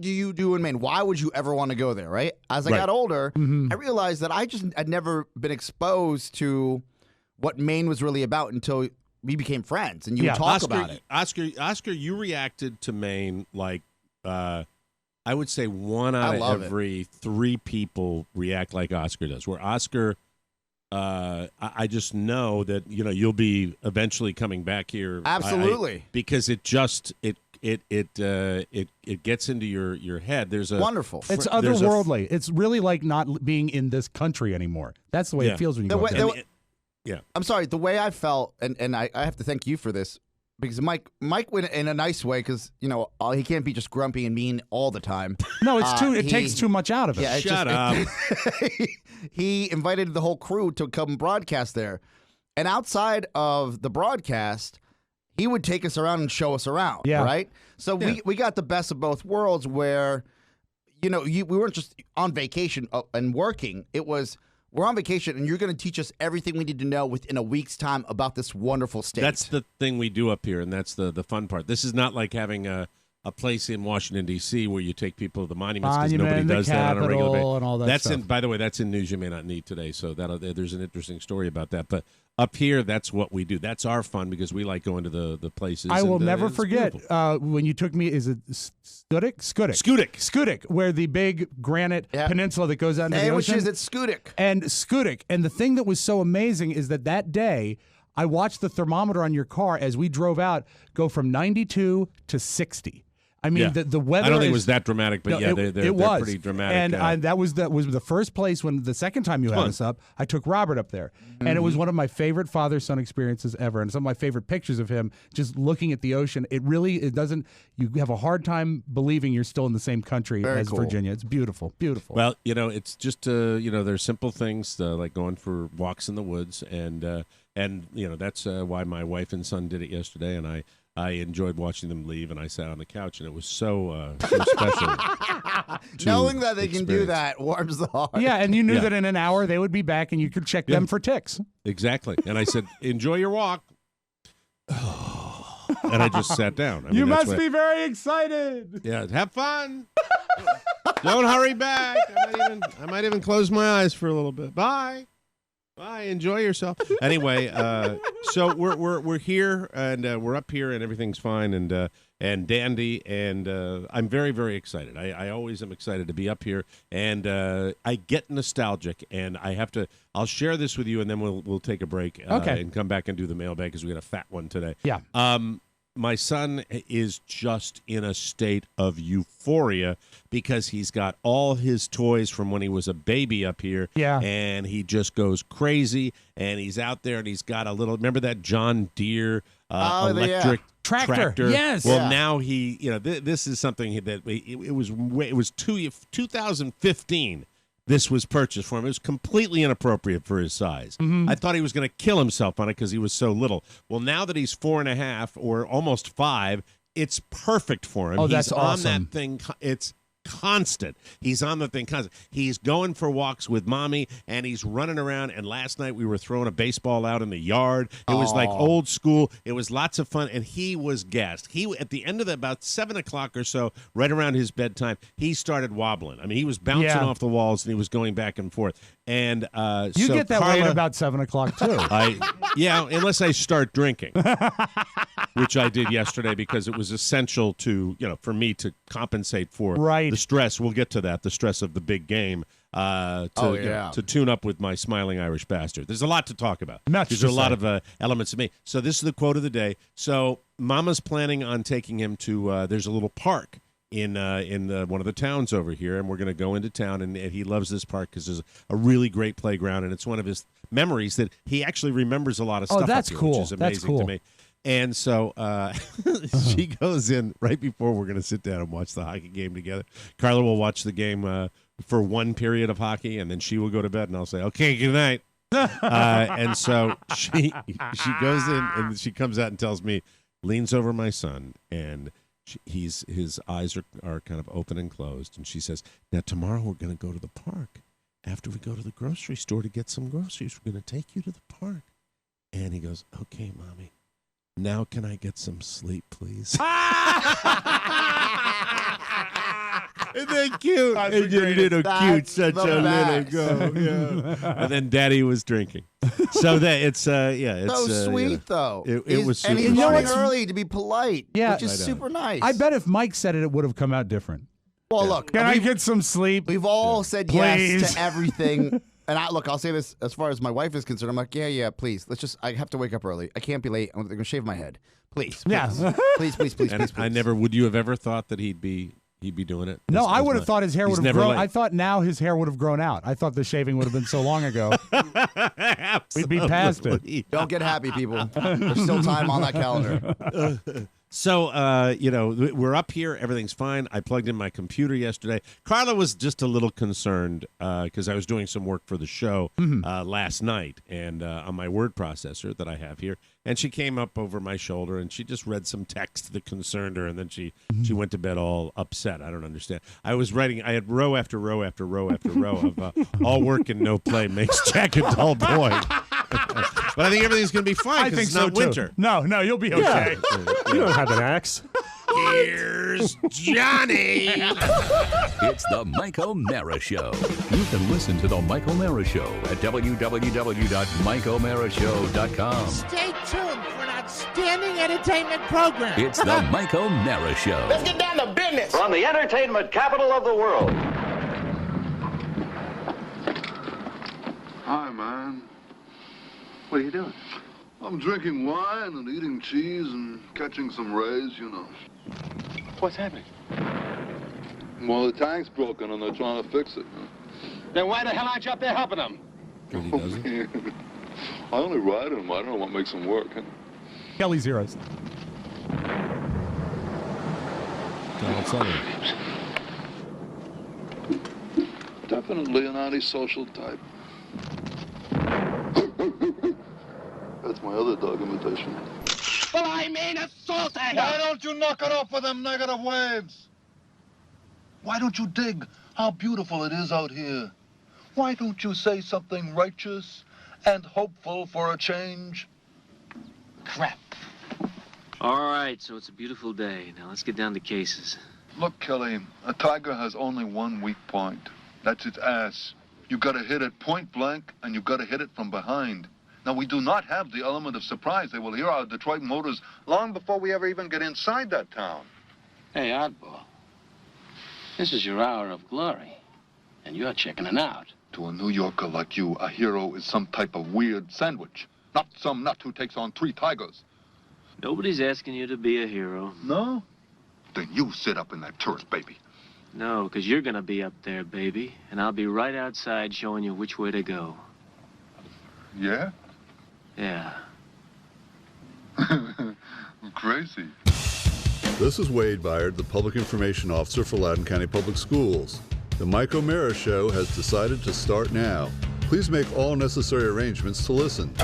do you do in Maine? Why would you ever want to go there, right? As I got older, I realized that I'd never been exposed to what Maine was really about until we became friends, and you would talk about it. Oscar, you reacted to Maine like I would say 1 out of every 3 people react like Oscar does. Where Oscar, I just know that you'll be eventually coming back here. Absolutely, because it just it gets into your head. There's a wonderful. It's otherworldly. It's really like not being in this country anymore. That's the way it feels when you go there. Yeah, I'm sorry. The way I felt, and I have to thank you for this, because Mike went in a nice way, because he can't be just grumpy and mean all the time. No, it's too. It takes too much out of it. Yeah, Shut up. He invited the whole crew to come broadcast there, and outside of the broadcast, he would take us around and show us around. Yeah, right. So we got the best of both worlds, where we weren't just on vacation and working. It was, we're on vacation, and you're going to teach us everything we need to know within a week's time about this wonderful state. That's the thing we do up here, and that's the fun part. This is not like having a place in Washington, D.C. where you take people to the monuments, because nobody does that on a regular basis. And all that stuff. By the way, that's in News You May Not Need today, so there's an interesting story about that. But up here, that's what we do. That's our fun, because we like going to the places. I will never forget when you took me, is it Scudic, where the big granite peninsula that goes out into the ocean. Which is at Scudic. And the thing that was so amazing is that day, I watched the thermometer on your car as we drove out go from 92 to 60. I mean, the weather. I don't think it was that dramatic, but they're pretty dramatic. And that was the first place when the second time you had us up, I took Robert up there. Mm-hmm. And it was one of my favorite father-son experiences ever. And some of my favorite pictures of him just looking at the ocean. It doesn't, you have a hard time believing you're still in the same country as Virginia. It's beautiful, beautiful. Well, it's just, there's simple things like going for walks in the woods. And that's why my wife and son did it yesterday. And I enjoyed watching them leave, and I sat on the couch, and it was so special. Knowing that they can do that warms the heart. Yeah, and you knew that in an hour they would be back, and you could check them for ticks. Exactly. And I said, enjoy your walk. And I just sat down. You must be very excited. Yeah, have fun. Don't hurry back. I might even close my eyes for a little bit. Bye. Bye. Enjoy yourself. Anyway, so we're here, and we're up here, and everything's fine and dandy, and I'm very, very excited. I always am excited to be up here, and I get nostalgic, and I'll share this with you, and then we'll take a break and come back and do the mailbag, because we got a fat one today. Yeah. My son is just in a state of euphoria because he's got all his toys from when he was a baby up here. Yeah. And he just goes crazy, and he's out there, and he's got a little, remember that John Deere electric tractor? Yes. Well, now this is something that it was 2015. This was purchased for him. It was completely inappropriate for his size. Mm-hmm. I thought he was going to kill himself on it because he was so little. Well, now that he's 4.5 or almost 5, it's perfect for him. Oh, that's awesome. On that thing. It's constant. He's on the thing constant. He's going for walks with mommy, and he's running around. And last night we were throwing a baseball out in the yard. It was like old school. It was lots of fun, and he was gassed. At the end of about 7 o'clock or so, right around his bedtime, he started wobbling. I mean, he was bouncing off the walls, and he was going back and forth. And you get that way at about 7 o'clock too. Unless I start drinking, which I did yesterday because it was essential to for me to compensate for the stress. We'll get to that, the stress of the big game. To tune up with my smiling Irish bastard. There's a lot to talk about. There's a lot of elements of me. So this is the quote of the day. So Mama's planning on taking him to. There's a little park in one of the towns over here, and we're going to go into town, and he loves this park because there's a really great playground, and it's one of his memories that he actually remembers a lot of stuff. Oh, that's cool. Which is amazing to me. And so she goes in right before we're going to sit down and watch the hockey game together. Carla will watch the game for one period of hockey, and then she will go to bed, and I'll say, okay, good night. And so she goes in, and she comes out and tells me, leans over my son, and his eyes are kind of open and closed, and she says, now tomorrow we're going to go to the park. After we go to the grocery store to get some groceries, we're going to take you to the park. And he goes, okay, Mommy. Now can I get some sleep, please? Isn't that cute? That's Isn't the it little That's cute? Such the a best. little girl. Yeah. And then Daddy was drinking. So that it's So sweet though. It was and super he's running sweet. early to be polite, Yeah. which is super nice. I bet if Mike said it would have come out different. Well, look, Can I get some sleep? we've all said Please. yes to everything. And I'll say this as far as my wife is concerned. I'm like, yeah, please. I have to wake up early. I can't be late. I'm going to shave my head. Please. Yeah. Please. And I never. Would you have ever thought that he'd be doing it? No, I would have much? thought his hair He's would have never grown. late. I thought now his hair would have grown out. I thought the shaving would have been so long ago. We'd be past it. Don't get happy, people. There's still time on that calendar. So, we're up here. Everything's fine. I plugged in my computer yesterday. Carla was just a little concerned because I was doing some work for the show last night and on my word processor that I have here. And she came up over my shoulder and she just read some text that concerned her. And then she went to bed all upset. I don't understand. I had row after row after row after row of all work and no play makes Jack a dull boy. But I think everything's going to be fine because it's not winter. No, you'll be okay. You don't have an axe. Here's Johnny. It's the Mike O'Mara Show. You can listen to the Mike O'Mara Show at www.mikeomarashow.com. Stay tuned for an outstanding entertainment program. It's the Mike O'Mara Show. Let's get down to business. From the entertainment capital of the world. Hi, man. What are you doing? I'm drinking wine and eating cheese and catching some rays, you know. What's happening? Well, the tank's broken and they're trying to fix it. Then why the hell aren't you up there helping them? He doesn't. I only ride them. I don't know what makes them work. Kelly Zeros. Definitely an antisocial type. That's my other dog imitation. Well, I mean a salt Why don't you knock it off with them negative waves? Why don't you dig how beautiful it is out here? Why don't you say something righteous and hopeful for a change? Crap. All right, so it's a beautiful day. Now let's get down to cases. Look, Kelly, a tiger has only one weak point. That's its ass. You gotta hit it point blank, and you gotta hit it from behind. Now, we do not have the element of surprise. They will hear our Detroit motors long before we ever even get inside that town. Hey, oddball. This is your hour of glory, and you're checking it out. To a New Yorker like you, a hero is some type of weird sandwich, not some nut who takes on 3 tigers. Nobody's asking you to be a hero. No? Then you sit up in that turret, baby. No, because you're going to be up there, baby, and I'll be right outside showing you which way to go. Yeah? Yeah. Crazy. This is Wade Byard, the Public Information Officer for Loudoun County Public Schools. The Mike O'Mara Show has decided to start now. Please make all necessary arrangements to listen.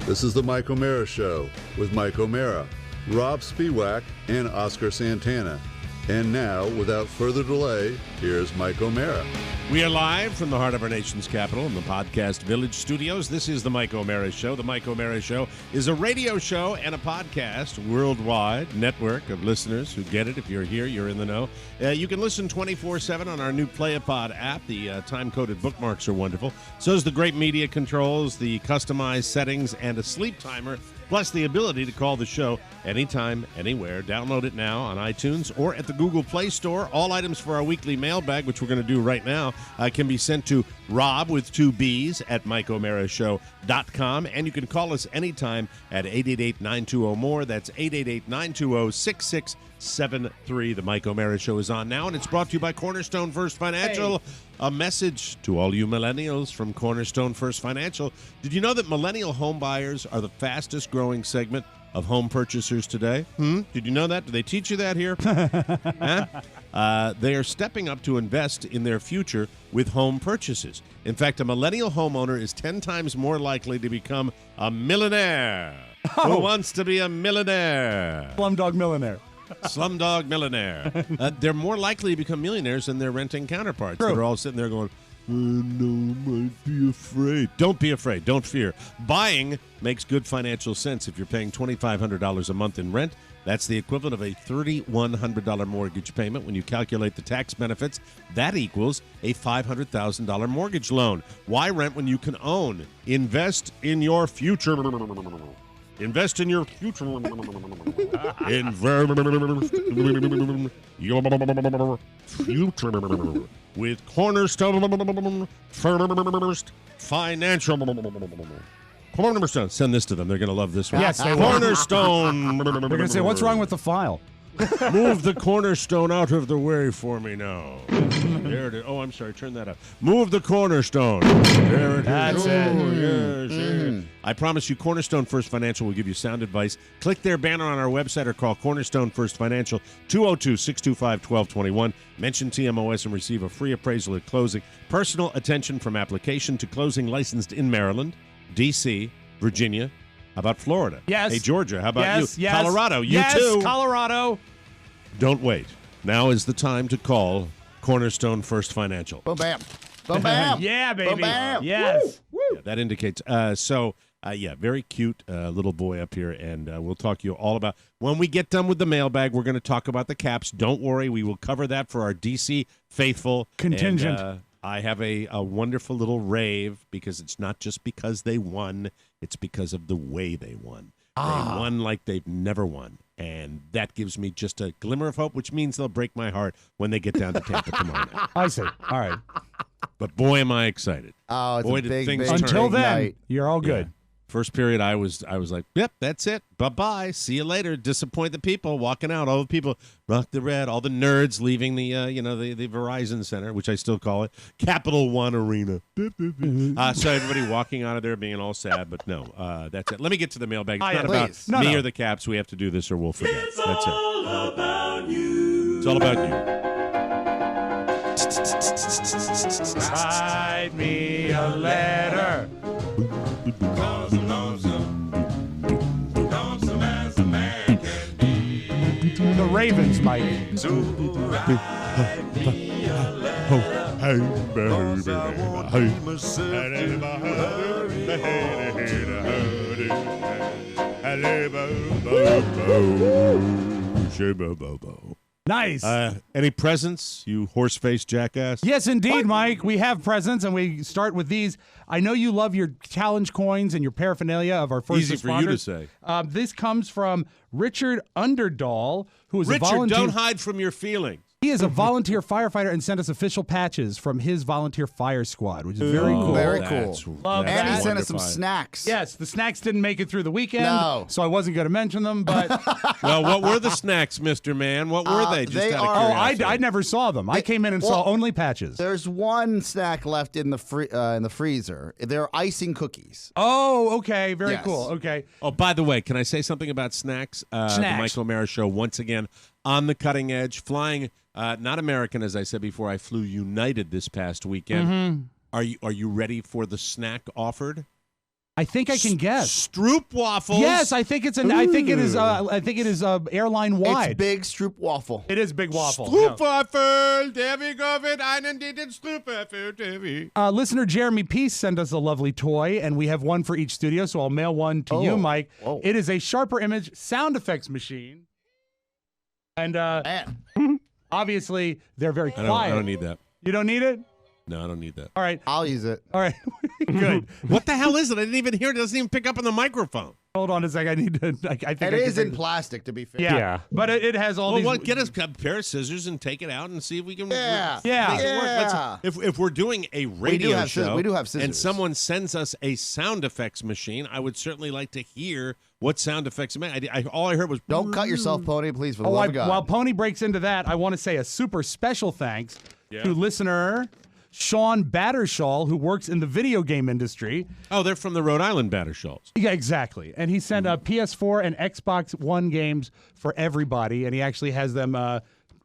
This is the Mike O'Mara Show with Mike O'Mara, Rob Spiewak, and Oscar Santana. And now, without further delay, here's Mike O'Mara. We are live from the heart of our nation's capital in the Podcast Village studios. This is the Mike O'Mara Show. The Mike O'Mara Show is a radio show and a podcast, worldwide network of listeners who get it. If you're here, you're in the know. You can listen 24/7 on our new PlayAPod app. The time-coded bookmarks are wonderful. So is the great media controls, the customized settings, and a sleep timer, plus the ability to call the show anytime, anywhere. Download it now on iTunes or at the Google Play Store. All items for our weekly mailbag, which we're going to do right now, can be sent to Rob with 2 B's at MikeO'MaraShow.com. And you can call us anytime at 888-920-MORE. That's 888-920-6673. The Mike O'Mara Show is on now, and it's brought to you by Cornerstone First Financial. Hey. A message to all you millennials from Cornerstone First Financial. Did you know that millennial home buyers are the fastest growing segment of home purchasers today? Did you know that? Did they teach you that here? They are stepping up to invest in their future with home purchases. In fact, a millennial homeowner is 10 times more likely to become a millionaire. Who wants to be a millionaire? Slumdog Millionaire. Slumdog Millionaire. They're more likely to become millionaires than their renting counterparts. True. They're all sitting there going, No, might be afraid. Don't be afraid. Don't fear. Buying makes good financial sense. If you're paying $2,500 a month in rent, that's the equivalent of a $3,100 mortgage payment. When you calculate the tax benefits, that equals a $500,000 mortgage loan. Why rent when you can own? Invest in your future. Invest in your future. Your future with Cornerstone First Financial. Cornerstone. Send this to them. They're going to love this one. Yes, they will. Cornerstone. They're going to say, what's wrong with the file? Move the cornerstone out of the way for me now. There it is. Oh, I'm sorry. Turn that up. Move the cornerstone. There it is. That's it. Yes, yes. I promise you, Cornerstone First Financial will give you sound advice. Click their banner on our website or call Cornerstone First Financial 202-625-1221. Mention TMOS and receive a free appraisal at closing. Personal attention from application to closing. Licensed in Maryland, D.C., Virginia. How about Florida? Yes. Hey, Georgia. How about you? Yes. Colorado. You yes, too. Colorado. Don't wait. Now is the time to call Cornerstone First Financial. Boom, bam. Boom, bam. Yeah, baby. Boom, bam. Yes. Woo. Yeah, that indicates. Very cute little boy up here, and we'll talk to you all about. When we get done with the mailbag, we're going to talk about the Caps. Don't worry, we will cover that for our DC faithful contingent. And, I have a wonderful little rave because it's not just because they won, it's because of the way they won. They won like they've never won. And that gives me just a glimmer of hope, which means they'll break my heart when they get down to Tampa tomorrow night. I see. All right. But boy, am I excited. Oh, it's boy, a did big, things big, turn. Until then, night. you're all good. Yeah. First period, I was like, yep, that's it. Bye-bye. See you later. Disappoint the people. Walking out. All the people, rock the red. All the nerds leaving the Verizon Center, which I still call it, Capital One Arena. So everybody walking out of there being all sad, but no, that's it. Let me get to the mailbag. It's not about me or the Caps. We have to do this or we'll forget. That's it. It's all about you. It's all about you. Write me a letter. The Ravens, Mike. Nice. Any presents, you horse-faced jackass? Yes, indeed, Mike. We have presents, and we start with these. I know you love your challenge coins and your paraphernalia of our first Easy responders. for you to say. This comes from Richard Underdahl, who is a volunteer. Richard, don't hide from your feelings. He is a volunteer firefighter and sent us official patches from his volunteer fire squad, which is very cool. Very cool. Love And that. he sent us some snacks. Yes, the snacks didn't make it through the weekend, No. so I wasn't going to mention them, but... Well, what were the snacks, Mr. Man? What were they? Just they out of are- curiosity. I never saw them. I came in and saw only patches. There's one snack left in the freezer. They're icing cookies. Oh, okay. Very Yes. cool. Okay. Oh, by the way, can I say something about snacks? The Michael O'Mara Show, once again, on the cutting edge, flying, not American, as I said before, I flew United this past weekend. Mm-hmm. Are you ready for the snack offered? I think I can guess. Stroop waffles. Yes, I think it's I think it is airline wide. It's big Stroop waffle. It is big waffle. Stroopwaffel, der wir gehen einen den Stroopwaffel, Davy. Listener Jeremy Peace sent us a lovely toy, and we have one for each studio, so I'll mail one to you, Mike. Whoa. It is a sharper image sound effects machine. And obviously, they're very quiet. I don't need that. You don't need it? No, I don't need that. All right. I'll use it. All right. Good. What the hell is it? I didn't even hear it. It doesn't even pick up on the microphone. Hold on a second. I need to. I think It is in plastic, to be fair. Yeah. But it has all these. Well, get us a pair of scissors and take it out and see if we can Yeah. Yeah. make it work. Yeah. If we're doing a radio have show, we do have scissors. and someone sends us a sound effects machine, I would certainly like to hear what sound effects it meant. All I heard was Don't cut yourself, Pony, please, for the Oh, love of God. while Pony breaks into that, I want to say a super special thanks to listener Sean Battershall, who works in the video game industry. Oh, they're from the Rhode Island Battershalls. Yeah, exactly. And he sent PS4 and Xbox One games for everybody, and he actually has them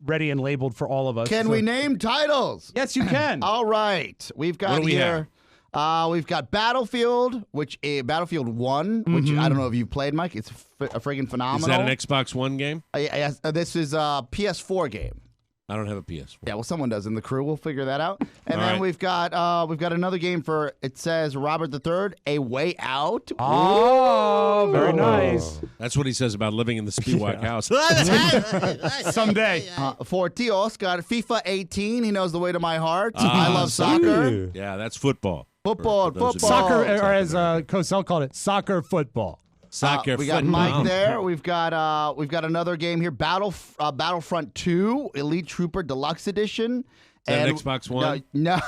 ready and labeled for all of us. Can we name titles? Yes, you can. All right. We've got What do we here. We've got Battlefield, Battlefield 1, which I don't know if you've played, Mike. It's a friggin' phenomenal. Is that an Xbox One game? Yes, this is a PS4 game. I don't have a PS4. Yeah, well, someone does in the crew. We'll figure that out. And then we've got another game for, it says Robert III, A Way Out. Oh, very nice. That's what he says about living in the Spiewak house. Someday. For Tios, got FIFA 18. He knows the way to my heart. I love soccer. Yeah, that's football. Football. Soccer, or as Cosell called it, soccer football. Soccer. We got Mike there. We've got another game here. Battlefront 2 Elite Trooper Deluxe Edition. Is that an Xbox One? No.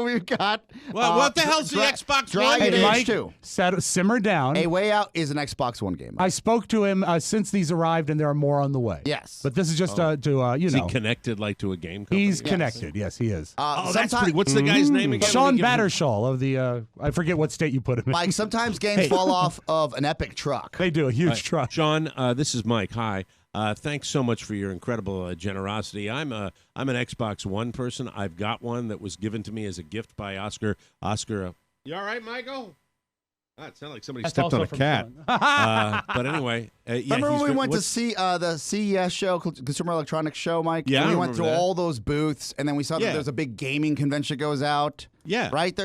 We've got. What the hell's the Xbox One? Dragon Age Mike, 2. Simmer down. A Way Out is an Xbox One game. I spoke to him since these arrived, and there are more on the way. Yes. But this is just Is he connected like to a game company? He's connected. Yes, he is. That's pretty. What's the guy's name again? Sean Battershall of the. I forget what state you put him in. Mike, sometimes games fall off of an epic truck. They do, a huge truck. Sean, this is Mike. Hi. Thanks so much for your incredible generosity. I'm an Xbox One person. I've got one that was given to me as a gift by Oscar. Oscar, you all right, Michael? It sounded like somebody stepped on a cat. But anyway, remember when we went to see the CES show, Consumer Electronics Show, Mike? Yeah, we went through all those booths, and then we saw that Yeah. there's a big gaming convention goes out. Yeah, right.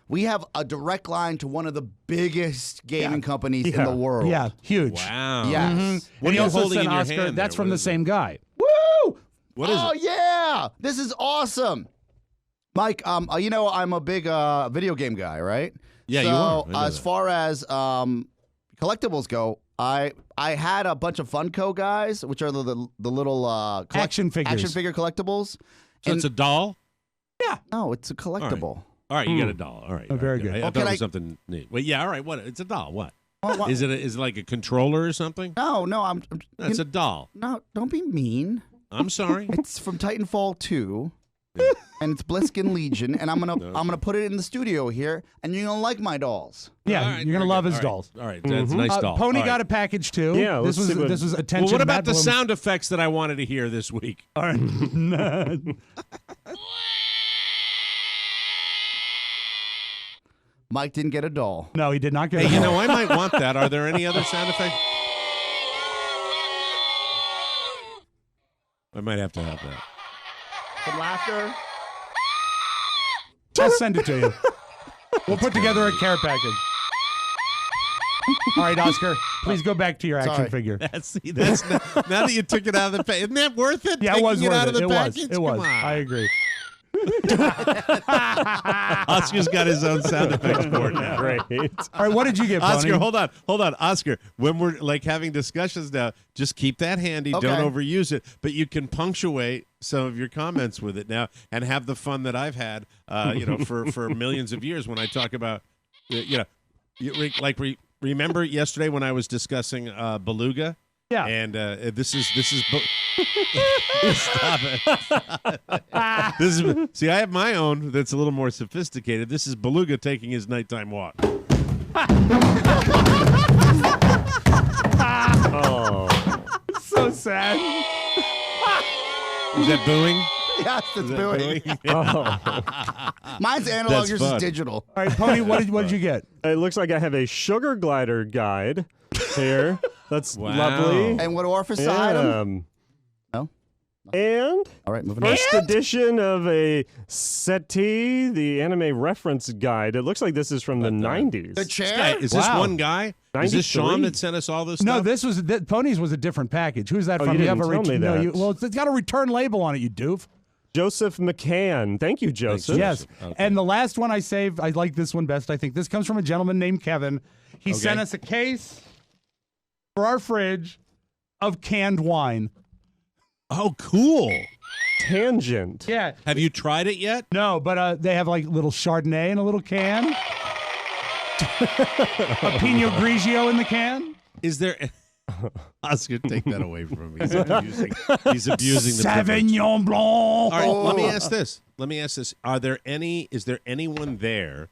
We have a direct line to one of the biggest gaming companies in the world. Yeah, huge. Wow. Yes. Mm-hmm. What are you holding in your Oscar, hand that's there? from What the is same guy. Woo! What is oh, it? yeah. This is awesome. Mike, you know I'm a big video game guy, right? Yeah, so, you are. I know as that. far as collectibles go, I had a bunch of Funko guys, which are the little Action figures. action figure collectibles. So it's a doll? No, it's a collectible. All right, you got a doll. All right. very all right. good. I thought it was something neat. Wait, yeah, all right. What? It's a doll. What? Is it like a controller or something? No, It's a doll. No, don't be mean. I'm sorry. It's from Titanfall 2. And it's Bliskin Legion, and I'm gonna put it in the studio here, and you're gonna like my dolls. Yeah, All right, you're gonna love his all right. dolls. All right, that's a nice doll. Pony All got right. a package too. Yeah, this let's was see what- attention. Well, what about the Bad Bloom. sound effects that I wanted to hear this week? All right. Mike didn't get a doll. No, he did not get. Hey, a you doll. know, I might want that. Are there any other sound effects? I might have to have that. Some laughter. I'll send it to you. We'll put together a care package. All right, Oscar, please go back to your action Sorry. figure. That's now that you took it out of the package. Isn't that worth it? Yeah, it was Taking worth out of it. the It was. package? It was. Come on. I agree. Oscar's got his own sound effects board now. Great. All right, what did you get, Oscar, Pony? hold on. Oscar, when we're like having discussions now, just keep that handy. Okay. Don't overuse it. But you can punctuate some of your comments with it now and have the fun that I've had, for millions of years when I talk about, remember yesterday when I was discussing Beluga? Yeah. And this is stop it. See, I have my own that's a little more sophisticated. This is Beluga taking his nighttime walk. So sad. Is that booing? Yes, it's Is that booing. Mine's analog, That's yours fun. is digital. All right, Pony, what did you get? It looks like I have a sugar glider guide here. That's Wow. lovely. And what orifice item? No. And All right, moving on. first edition of a SETI, the anime reference guide. It looks like this is from the 90s. The This guy, chair? is this Wow. one guy? Is this 93? Sean that sent us all this No, stuff? this was Pony's was a different package. Who's that Oh, from? you have didn't a tell me No, that. well, it's got a return label on it. You doof. Joseph McCann. Thank you, Joseph. Yes. Okay. And the last one I saved, I like this one best. I think this comes from a gentleman named Kevin. He sent us a case for our fridge of canned wine. Oh, cool. Tangent. Yeah. Have you tried it yet? No, but they have like little Chardonnay in a little can. A Pinot Grigio in the can. Is there... Oscar, take that away from me. He's abusing the privilege. Sauvignon Blanc. All right, let me ask this. Is there anyone there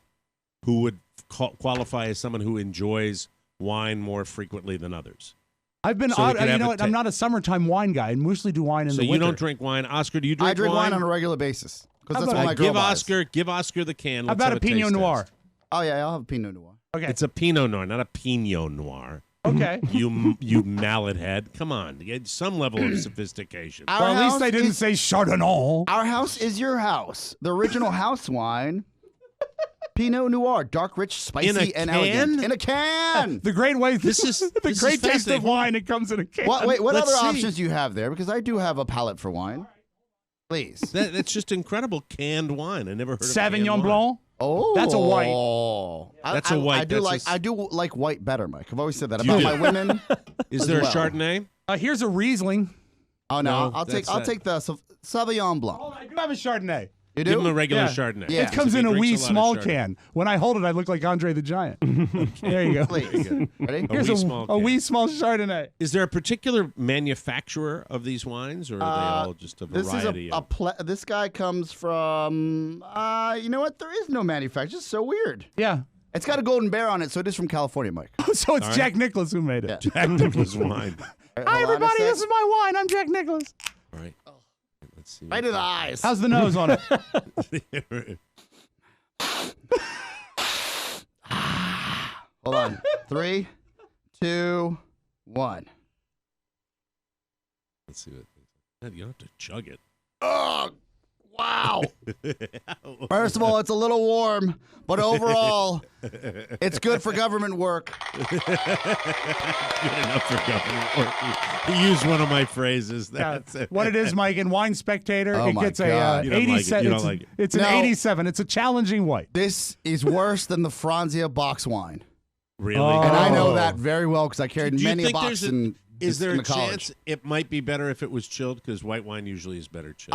who would qualify as someone who enjoys wine more frequently than others? I've been So we odd. could You have know a what? I'm not a summertime wine guy. I mostly do wine in So the you winter. don't drink wine. Oscar, do you drink I drink wine on a regular basis. Because that's How what my about- girl buys. Give Oscar the can. How Let's about have a Pinot taste Noir? test. Oh, yeah, I'll have a Pinot Noir. Okay. It's a Pinot Noir, not a Pinot Noir. Okay. You mallet head. Come on. Get some level of sophistication. Well, at least I didn't say Chardonnay. Our house is your house. The original house wine. Pinot Noir, dark, rich, spicy, and elegant. In a can. The great way. This is the great taste of wine. It comes in a can. What Let's other see. options do you have there? Because I do have a palate for wine. Please. That's just incredible canned wine. I never heard of Sauvignon canned Blanc. Oh, That's a white. That's a white. I do like white better, Mike. I've always said that about my women. Is there a Chardonnay? Here's a Riesling. Oh no, I'll that's take the Sauvignon Blanc. Oh, I do have a Chardonnay. You do? Give him a regular Yeah. Chardonnay. Yeah. It comes He in a drinks wee lot of small Chardonnay. can. When I hold it, I look like Andre the Giant. There you go. Please. Ready? Here's wee small a can. wee small Chardonnay. Is there a particular manufacturer of these wines, or are they all just a variety? This guy comes from. You know what? There is no manufacturer. It's so weird. Yeah. It's got a golden bear on it, so it is from California, Mike. So it's Jack Nicklaus who made it. Jack Nicklaus wine. Hi, everybody. This is my wine. I'm Jack Nicklaus. All right. Let's see. Right in the eyes. How's the nose on it? Hold on. 3, 2, 1. Let's see what. You don't have to chug it. Oh, wow. First of all, it's a little warm, but overall, it's good for government work. Good enough for government work. He used one of my phrases. That's it. What it is, Mike, in Wine Spectator, Oh it my gets God. You a don't like it. 87. You don't like it. It's an No. 87. It's a challenging white. This is worse than the Franzia box wine. Really? Oh. And I know that very well because I carried Do you many a think box is there in a the college. chance it might be better if it was chilled? Because white wine usually is better chilled.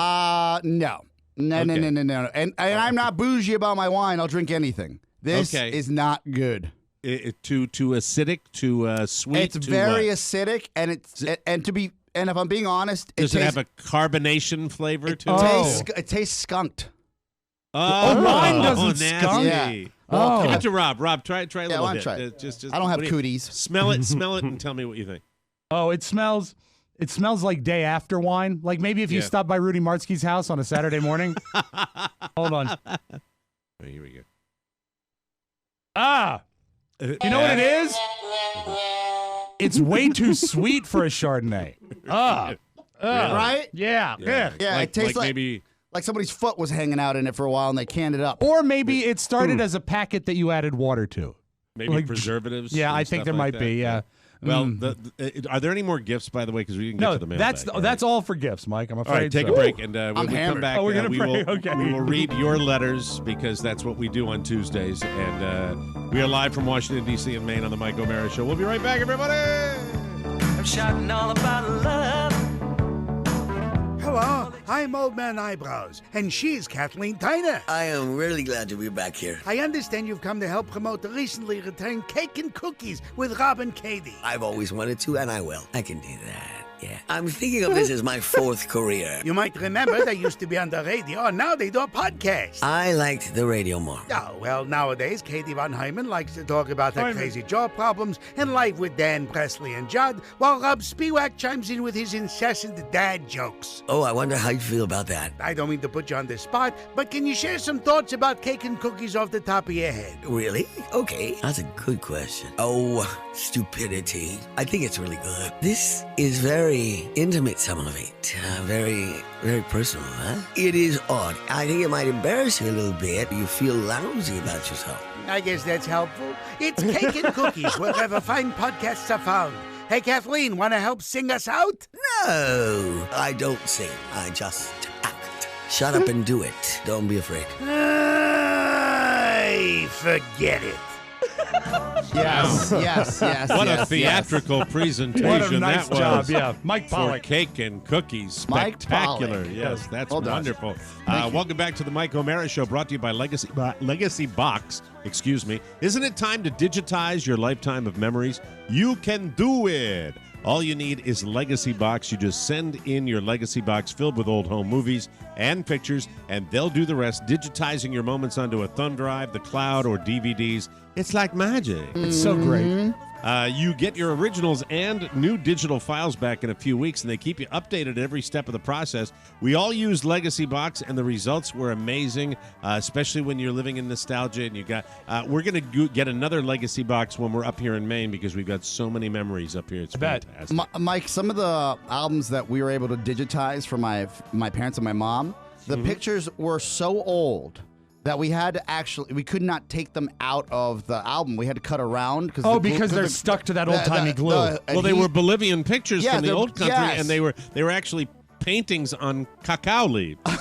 No. No. And I'm not bougie about my wine. I'll drink anything. This is not good. Too acidic, too sweet. It's very acidic, and if I'm being honest, Does it have a carbonation flavor to it? It tastes skunked. Wine doesn't nasty. skunk? Yeah. Oh. Give it to Rob. Rob, try a little I want bit. to try it. Just I don't have what do you- cooties. Smell it, and tell me what you think. Oh, it smells like day after wine. Like maybe if you Yeah. stop by Rudy Martzke's house on a Saturday morning. Hold on. Oh, here we go. You know what it is? It's way too sweet for a Chardonnay. Right? Yeah. Yeah, Yeah, it tastes like maybe. like somebody's foot was hanging out in it for a while and they canned it up. Or maybe it started as a packet that you added water to. Maybe like- preservatives. Yeah, and I think stuff there like might be. that. Yeah. Well, are there any more gifts, by the way? Because we didn't get No, to the mailbag. that's all for gifts, Mike. I'm afraid. All right, take so. a break, and when we come hammered. back, Oh, we're gonna we break. will Okay. we will read your letters because that's what we do on Tuesdays. And we are live from Washington D.C. and Maine on the Mike O'Mara Show. We'll be right back, everybody. I'm shouting all about love. Hello, I'm Old Man Eyebrows, and she's Kathleen Tyner. I am really glad to be back here. I understand you've come to help promote the recently returned Cake and Cookies with Rob and Katie. I've always wanted to, and I will. I can do that. Yeah. I'm thinking of this as my fourth career. You might remember they used to be on the radio, and now they do a podcast. I liked the radio more. Oh, well, nowadays, Katie Von Hyman likes to talk about her crazy jaw problems and life with Dan Presley and Judd, while Rob Spiewak chimes in with his incessant dad jokes. Oh, I wonder how you feel about that. I don't mean to put you on the spot, but can you share some thoughts about Cake and Cookies off the top of your head? Really? Okay. That's a good question. Oh, stupidity. I think it's really good. This is very intimate, some of it. Very, very personal, huh? It is odd. I think it might embarrass you a little bit. You feel lousy about yourself. I guess that's helpful. It's Cake and Cookies, wherever fine podcasts are found. Hey, Kathleen, want to help sing us out? No, I don't sing. I just act. Shut up and do it. Don't be afraid. I forget it. Yes. What a theatrical presentation What a nice that job. was. Yeah. Mike For Pollock. cake and cookies. Mike Spectacular. Pollock. Yes, that's Well done. wonderful. Welcome back to the Mike O'Mara Show, brought to you by Legacy Box. Excuse me. Isn't it time to digitize your lifetime of memories? You can do it. All you need is Legacy Box. You just send in your Legacy Box filled with old home movies and pictures, and they'll do the rest, digitizing your moments onto a thumb drive, the cloud, or DVDs. It's like magic. It's so great. You get your originals and new digital files back in a few weeks, and they keep you updated every step of the process. We all used Legacy Box, and the results were amazing, especially when you're living in nostalgia. And you got, we're going to get another Legacy Box when we're up here in Maine because we've got so many memories up here. It's fantastic. Mike, some of the albums that we were able to digitize for my parents and my mom, the pictures were so old that we had to we could not take them out of the album. We had to cut around. Because they're stuck to that old-timey glue. They were Bolivian pictures from the old country, and they were actually paintings on cacao leaves. No,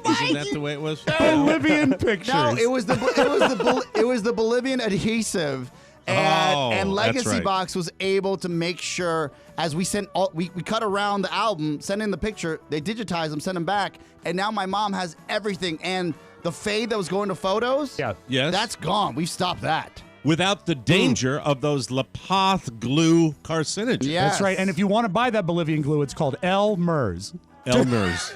Isn't that the way it was? Bolivian pictures. No, it was the Bolivian adhesive. And Legacy Box was able to make sure, as we sent we cut around the album, send in the picture, they digitized them, send them back, and now my mom has everything. And the fade that was going to photos, that's gone. We've stopped that. Without the danger of those Lapoth glue carcinogens. Yes. That's right. And if you want to buy that Bolivian glue, it's called Elmer's. Elmer's.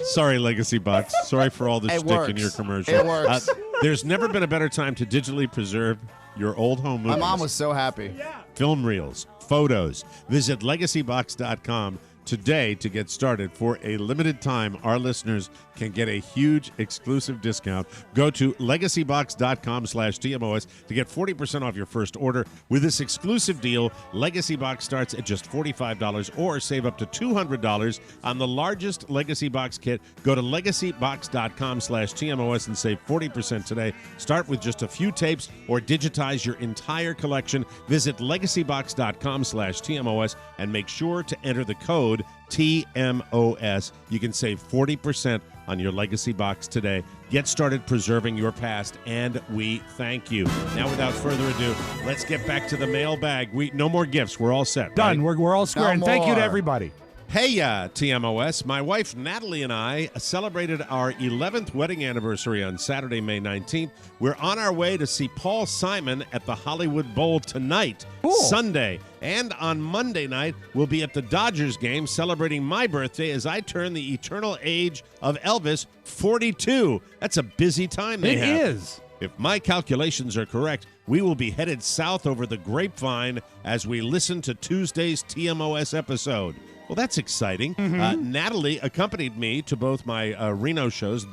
Sorry, Legacy Box. Sorry for all the shtick in your commercial. It works. There's never been a better time to digitally preserve your old home movies. My mom was so happy. Film reels, photos. Visit legacybox.com today to get started. For a limited time, our listeners can get a huge exclusive discount. Go to legacybox.com/TMOS to get 40% off your first order. With this exclusive deal, Legacy Box starts at just $45 or save up to $200 on the largest Legacy Box kit. Go to legacybox.com/TMOS and save 40% today. Start with just a few tapes or digitize your entire collection. Visit legacybox.com/TMOS and make sure to enter the code TMOS. You can save 40% on your Legacy Box today. Get started preserving your past, and we thank you. Now, without further ado, let's get back to the mailbag. No more gifts. We're all set. Done. Right? We're all square. No and thank you to more. everybody. Hey, TMOS. My wife, Natalie, and I celebrated our 11th wedding anniversary on Saturday, May 19th. We're on our way to see Paul Simon at the Hollywood Bowl tonight, Sunday. And on Monday night, we'll be at the Dodgers game celebrating my birthday as I turn the eternal age of Elvis, 42. That's a busy time they have. It is. If my calculations are correct, we will be headed south over the grapevine as we listen to Tuesday's TMOS episode. Well, that's exciting. Natalie accompanied me to both my the Reno shows,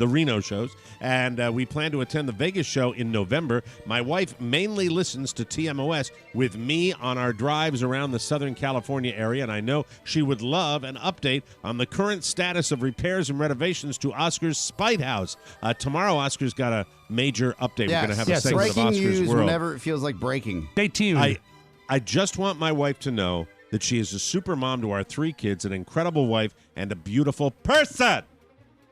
and we plan to attend the Vegas show in November. My wife mainly listens to TMOS with me on our drives around the Southern California area, and I know she would love an update on the current status of repairs and renovations to Oscar's Spite House. Tomorrow, Oscar's got a major update. Yes. We're going to have a segment of breaking Oscar's news World. whenever it feels like breaking. Stay tuned. I just want my wife to know that she is a super mom to our 3 kids, an incredible wife, and a beautiful person.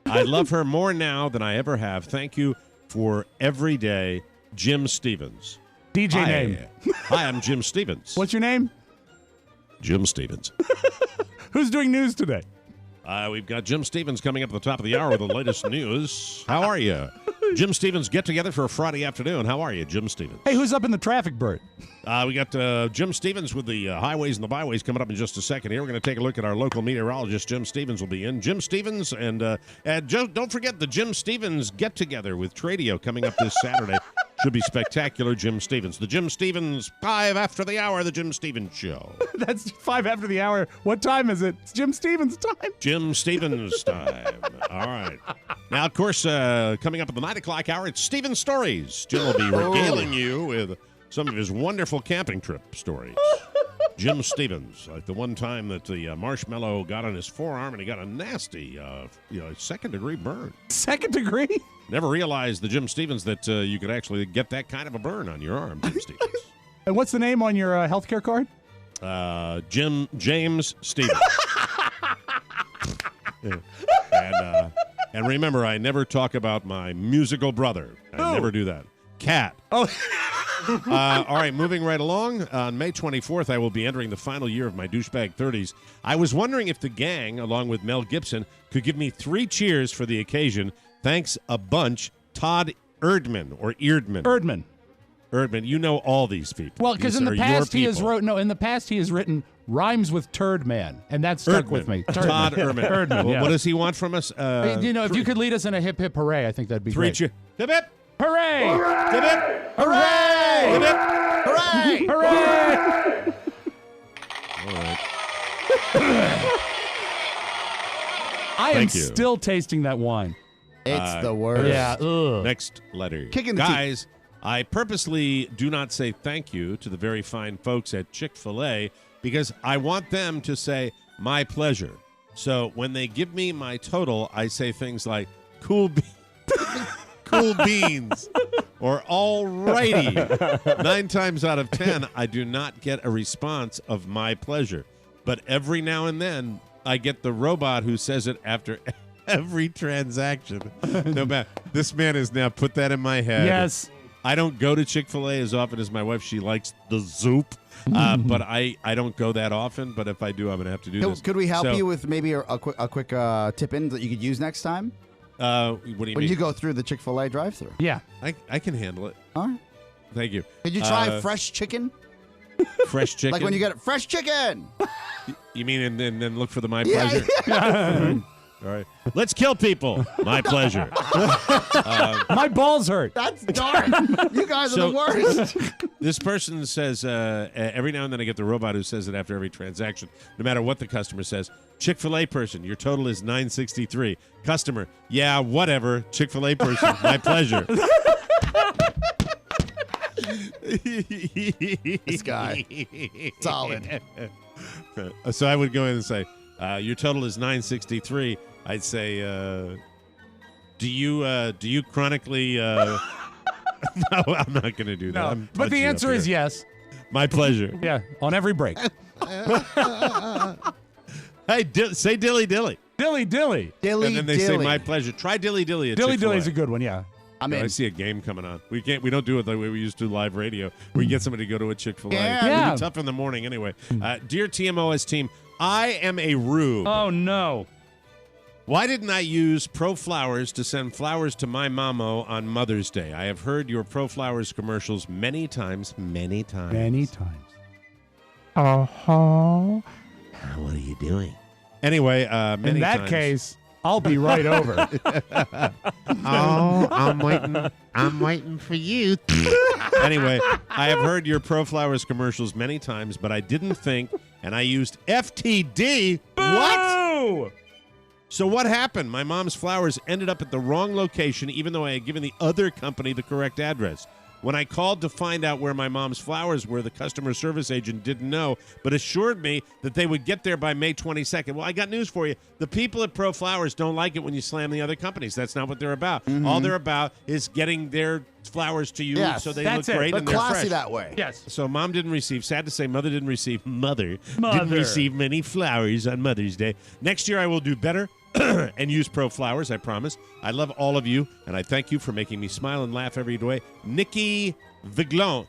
I love her more now than I ever have. Thank you for every day, Jim Stevens. DJ name. Hi, I'm Jim Stevens. What's your name? Jim Stevens. Who's doing news today? We've got Jim Stevens coming up at the top of the hour with the latest news. How are you? Jim Stevens, get together for a Friday afternoon. How are you, Jim Stevens? Hey, who's up in the traffic, Bert? We got Jim Stevens with the highways and the byways coming up in just a second here. We're going to take a look at our local meteorologist. Jim Stevens will be in. Jim Stevens, and don't forget the Jim Stevens get-together with Tradio coming up this Saturday. Should be spectacular, Jim Stevens. The Jim Stevens 5 after the hour, the Jim Stevens Show. That's 5 after the hour. What time is it? It's Jim Stevens time. Jim Stevens time. All right. Now, of course, coming up at the 9 o'clock hour, it's Stevens Stories. Jim will be regaling you with some of his wonderful camping trip stories. Jim Stevens, like the one time that the marshmallow got on his forearm and he got a nasty, second-degree burn. Second degree? Never realized, the Jim Stevens, that you could actually get that kind of a burn on your arm, Jim Stevens. And what's the name on your healthcare card? James Stevens. And remember, I never talk about my musical brother. I never do that. Cat. Oh. All right, moving right along. On May 24th, I will be entering the final year of my douchebag 30s. I was wondering if the gang, along with Mel Gibson, could give me 3 cheers for the occasion. Thanks a bunch, Todd Erdman or Eardman. Erdman, you know all these people. Well, because in the past he has written rhymes with Turd Man, and that stuck with me. Todd Erdman. Erdman, Well, yeah. What does he want from us? If you could lead us in a hip hip hooray, I think that'd be 3 great. cheers. Hip hip. Hooray! Hooray! Hooray! Hooray! All right. I am Thank you. still tasting that wine. It's the worst. Yeah. Ugh. Next letter. Kick in the Guys, I purposely do not say thank you to the very fine folks at Chick-fil-A because I want them to say my pleasure. So when they give me my total, I say things like cool beans or all righty. 9 times out of 10, I do not get a response of my pleasure. But every now and then, I get the robot who says it after every transaction. No matter. This man has now put that in my head. Yes. I don't go to Chick-fil-A as often as my wife. She likes the Zoop. But I don't go that often. But if I do, I'm going to have to do this. Could we help you with maybe a quick tip in that you could use next time? What do you mean? When you go through the Chick-fil-A drive-thru. Yeah. I can handle it. All right. Thank you. Could you try fresh chicken? Fresh chicken? Like when you get it, fresh chicken. You mean and then look for the my pleasure? All right. Let's kill people. My pleasure. My balls hurt. That's dark. You guys are the worst. This person says, every now and then I get the robot who says it after every transaction, no matter what the customer says. Chick-fil-A person, your total is $9.63. Customer, yeah, whatever. Chick-fil-A person, my pleasure. This guy. Solid. So I would go in and say, your total is $9.63. I'd say, do you chronically? No, I'm not going to do that. No. But the answer is yes. My pleasure. Yeah, on every break. Hey, say dilly dilly. Dilly dilly. Dilly and then they say my pleasure. Try dilly dilly. Dilly dilly is a good one. Yeah. I see a game coming on. We don't do it the way we used to live radio. We get somebody to go to a Chick-fil-A. Yeah. It'll be tough in the morning anyway. Dear TMOS team, I am a rube. Oh no. Why didn't I use Pro Flowers to send flowers to my mamo on Mother's Day? I have heard your Pro Flowers commercials many times. Many times. What are you doing? Anyway, many in that times. case, I'll be right over. Oh, I'm waiting for you. Anyway, I have heard your Pro Flowers commercials many times, but I didn't think, and I used FTD. What? So what happened? My mom's flowers ended up at the wrong location, even though I had given the other company the correct address. When I called to find out where my mom's flowers were, the customer service agent didn't know, but assured me that they would get there by May 22nd. Well, I got news for you. The people at Pro Flowers don't like it when you slam the other companies. That's not what they're about. Mm-hmm. All they're about is getting their flowers to you so they look great They're and they're classy fresh. that way. Yes. So mom didn't receive, sad to say, mother didn't receive many flowers on Mother's Day. Next year I will do better and use Pro Flowers, I promise. I love all of you, and I thank you for making me smile and laugh every day. Nikki Viglione.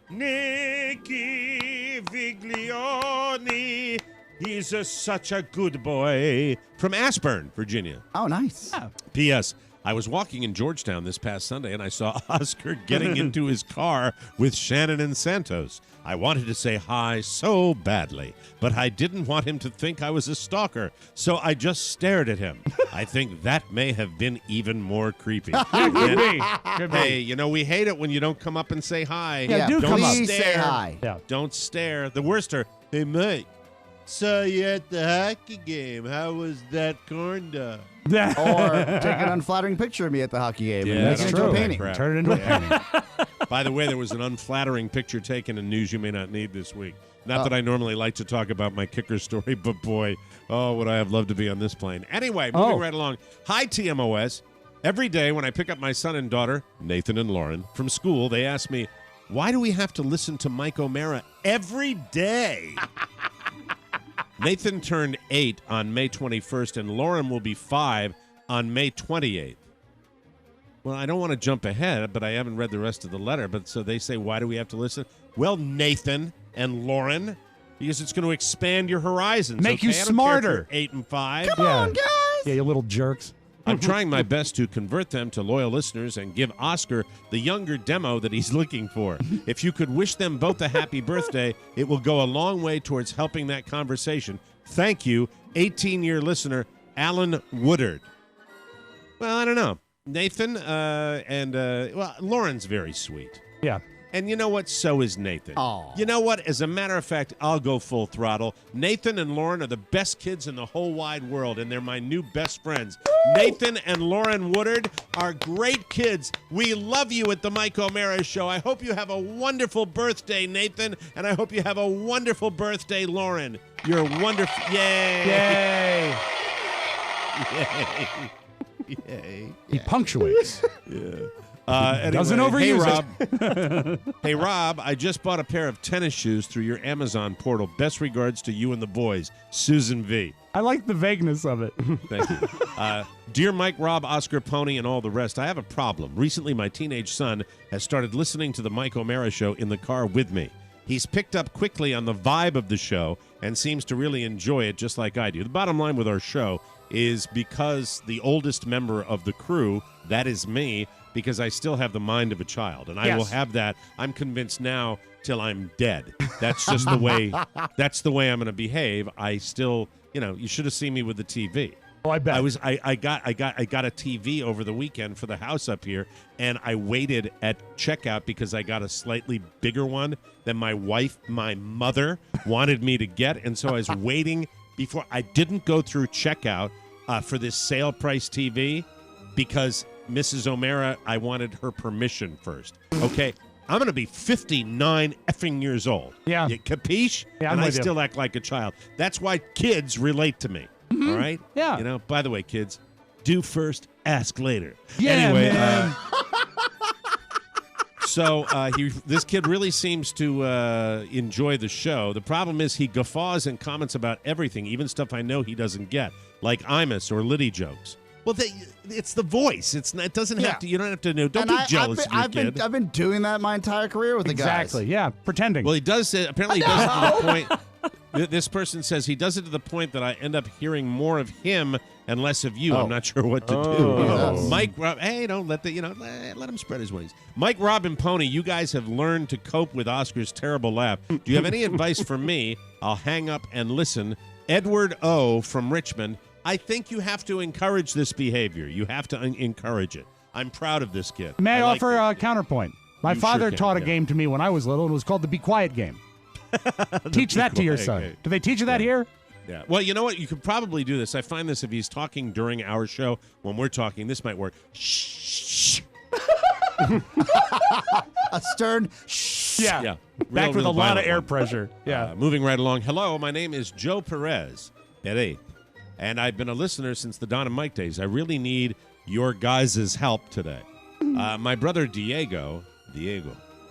Nikki Viglione. He's such a good boy. From Ashburn, Virginia. Oh, nice. Yeah. P.S. I was walking in Georgetown this past Sunday, and I saw Oscar getting into his car with Shannon and Santos. I wanted to say hi so badly, but I didn't want him to think I was a stalker, so I just stared at him. I think that may have been even more creepy. Could be. Hey, you know, we hate it when you don't come up and say hi. Yeah, do come up. Please say hi. Yeah. Don't stare. The worst are, hey, Mike, saw you at the hockey game. How was that corn dog? Or take an unflattering picture of me at the hockey game and make that's it into a true. painting. Crap. Turn it into a painting. By the way, there was an unflattering picture taken in news you may not need this week. Not that I normally like to talk about my kicker story, but boy, would I have loved to be on this plane. Anyway, moving right along. Hi, TMOS. Every day when I pick up my son and daughter, Nathan and Lauren, from school, they ask me, why do we have to listen to Mike O'Mara every day? Nathan turned 8 on May 21st, and Lauren will be 5 on May 28th. Well, I don't want to jump ahead, but I haven't read the rest of the letter. But so they say, why do we have to listen? Well, Nathan and Lauren, because it's going to expand your horizons. Make you I don't care if smarter. you're 8 and 5. Come on, guys. Yeah, you little jerks. I'm trying my best to convert them to loyal listeners and give Oscar the younger demo that he's looking for. If you could wish them both a happy birthday, it will go a long way towards helping that conversation. Thank you, 18-year listener, Alan Woodard. Well, I don't know. Nathan and Lauren's very sweet. Yeah. And you know what? So is Nathan. Aw. You know what? As a matter of fact, I'll go full throttle. Nathan and Lauren are the best kids in the whole wide world, and they're my new best friends. Nathan and Lauren Woodard are great kids. We love you at the Mike O'Mara Show. I hope you have a wonderful birthday, Nathan, and I hope you have a wonderful birthday, Lauren. You're wonderful. Yay. Yay. Yay. Yay. He punctuates. Yeah. Anyway, Doesn't overuse Rob. Hey, Rob, I just bought a pair of tennis shoes through your Amazon portal. Best regards to you and the boys. Susan V. I like the vagueness of it. Thank you. Dear Mike, Rob, Oscar, Pony, and all the rest, I have a problem. Recently, my teenage son has started listening to the Mike O'Mara Show in the car with me. He's picked up quickly on the vibe of the show and seems to really enjoy it just like I do. The bottom line with our show is because the oldest member of the crew, that is me, because I still have the mind of a child, and I will have that. I'm convinced now till I'm dead. That's just the way. That's the way I'm going to behave. I still, you should have seen me with the TV. Oh, I bet. I got a TV over the weekend for the house up here, and I waited at checkout because I got a slightly bigger one than my mother wanted me to get, and so I was waiting before. I didn't go through checkout for this sale price TV because Mrs. O'Mara, I wanted her permission first. Okay, I'm going to be 59 effing years old. Yeah. You capiche? Yeah, and I'm I with you. still act like a child. That's why kids relate to me. Mm-hmm. All right? Yeah. By the way, kids, do first, ask later. Yeah, anyway, man. So this kid really seems to enjoy the show. The problem is he guffaws and comments about everything, even stuff I know he doesn't get, like Imus or Liddy jokes. Well, it's the voice. It doesn't have to. You don't have to know. Don't be jealous of your kid. I've been doing that my entire career with the guys. Exactly. Yeah. Pretending. Well, he does. Apparently, he does it to the point. This person says he does it to the point that I end up hearing more of him and less of you. I'm not sure what to do. Yes. Mike, Rob, hey, don't let let him spread his wings. Mike, Rob, and Pony, you guys have learned to cope with Oscar's terrible laugh. Do you have any advice for me? I'll hang up and listen. Edward O. from Richmond. I think you have to encourage this behavior. You have to encourage it. I'm proud of this kid. May I offer a counterpoint? My You father sure can, taught a yeah. game to me when I was little, and it was called the Be Quiet game. Teach that to your son. game. Do they teach you that here? Yeah. Well, you know what? You could probably do this. I find this if he's talking during our show, when we're talking, this might work. Shh. A stern shh. Yeah. Yeah. Back with a lot of air pressure. Yeah. Moving right along. Hello, my name is Joe Perez. And I've been a listener since the Don and Mike days. I really need your guys' help today. My brother Diego,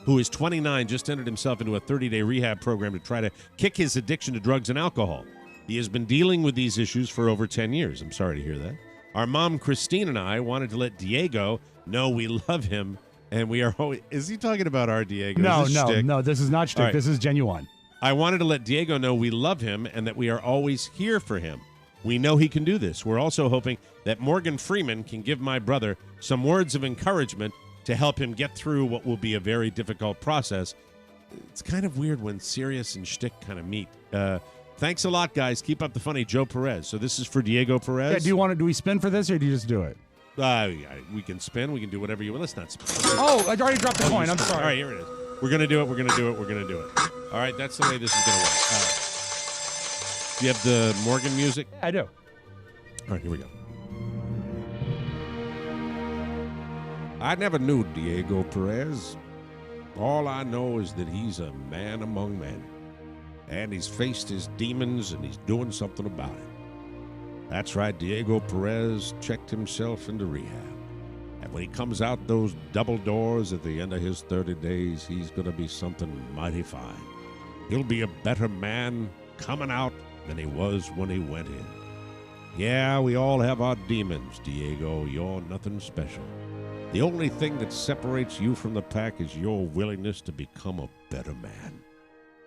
who is 29, just entered himself into a 30-day rehab program to try to kick his addiction to drugs and alcohol. He has been dealing with these issues for over 10 years. I'm sorry to hear that. Our mom, Christine, and I wanted to let Diego know we love him, and we are always... Is he talking about our Diego? No, Is this shtick? no. This is not shtick. All right. This is genuine. I wanted to let Diego know we love him and that we are always here for him. We know he can do this. We're also hoping that Morgan Freeman can give my brother some words of encouragement to help him get through what will be a very difficult process. It's kind of weird when serious and shtick kind of meet. Thanks a lot, guys. Keep up the funny, Joe Perez. So this is for Diego Perez. Yeah, do we spin for this, or do you just do it? We can spin. We can do whatever you want. Let's not spin. Oh, I already dropped the coin. I'm sorry. All right, here it is. We're going to do it. We're going to do it. We're going to do it. All right, that's the way this is going to work. Do you have the Morgan music? I do. All right, here we go. I never knew Diego Perez. All I know is that he's a man among men. And he's faced his demons and he's doing something about it. That's right, Diego Perez checked himself into rehab. And when he comes out those double doors at the end of his 30 days, he's going to be something mighty fine. He'll be a better man coming out than he was when he went in. Yeah, we all have our demons, Diego. You're nothing special. The only thing that separates you from the pack is your willingness to become a better man.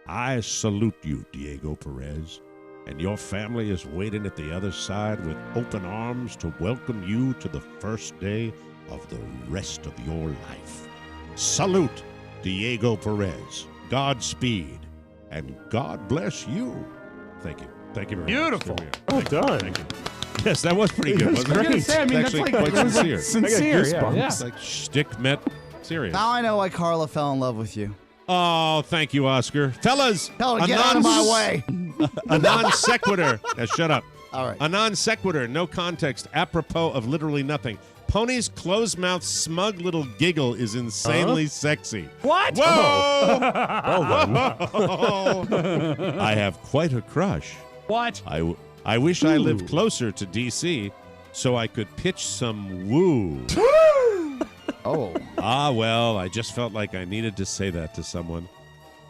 I salute you, Diego Perez, and your family is waiting at the other side with open arms to welcome you to the first day of the rest of your life. Salute, Diego Perez. Godspeed, and God bless you. Thank you. Thank you very Beautiful. much. Well done. Thank you. Yes, that was pretty good, wasn't it? I was going to say, I mean, that's actually like, quite it was sincere. like sincere. Yeah. It's like shtick met serious. Now I know why Carla fell in love with you. Oh, thank you, Oscar. Fellas, Tell her, get out of my way. A non sequitur. Now, shut up. All right. A non sequitur, no context, apropos of literally nothing. Pony's closed-mouth, smug little giggle is insanely sexy. What? Whoa! Well done. I have quite a crush. What? I wish I lived closer to D.C. so I could pitch some woo. Oh. Ah, well, I just felt like I needed to say that to someone.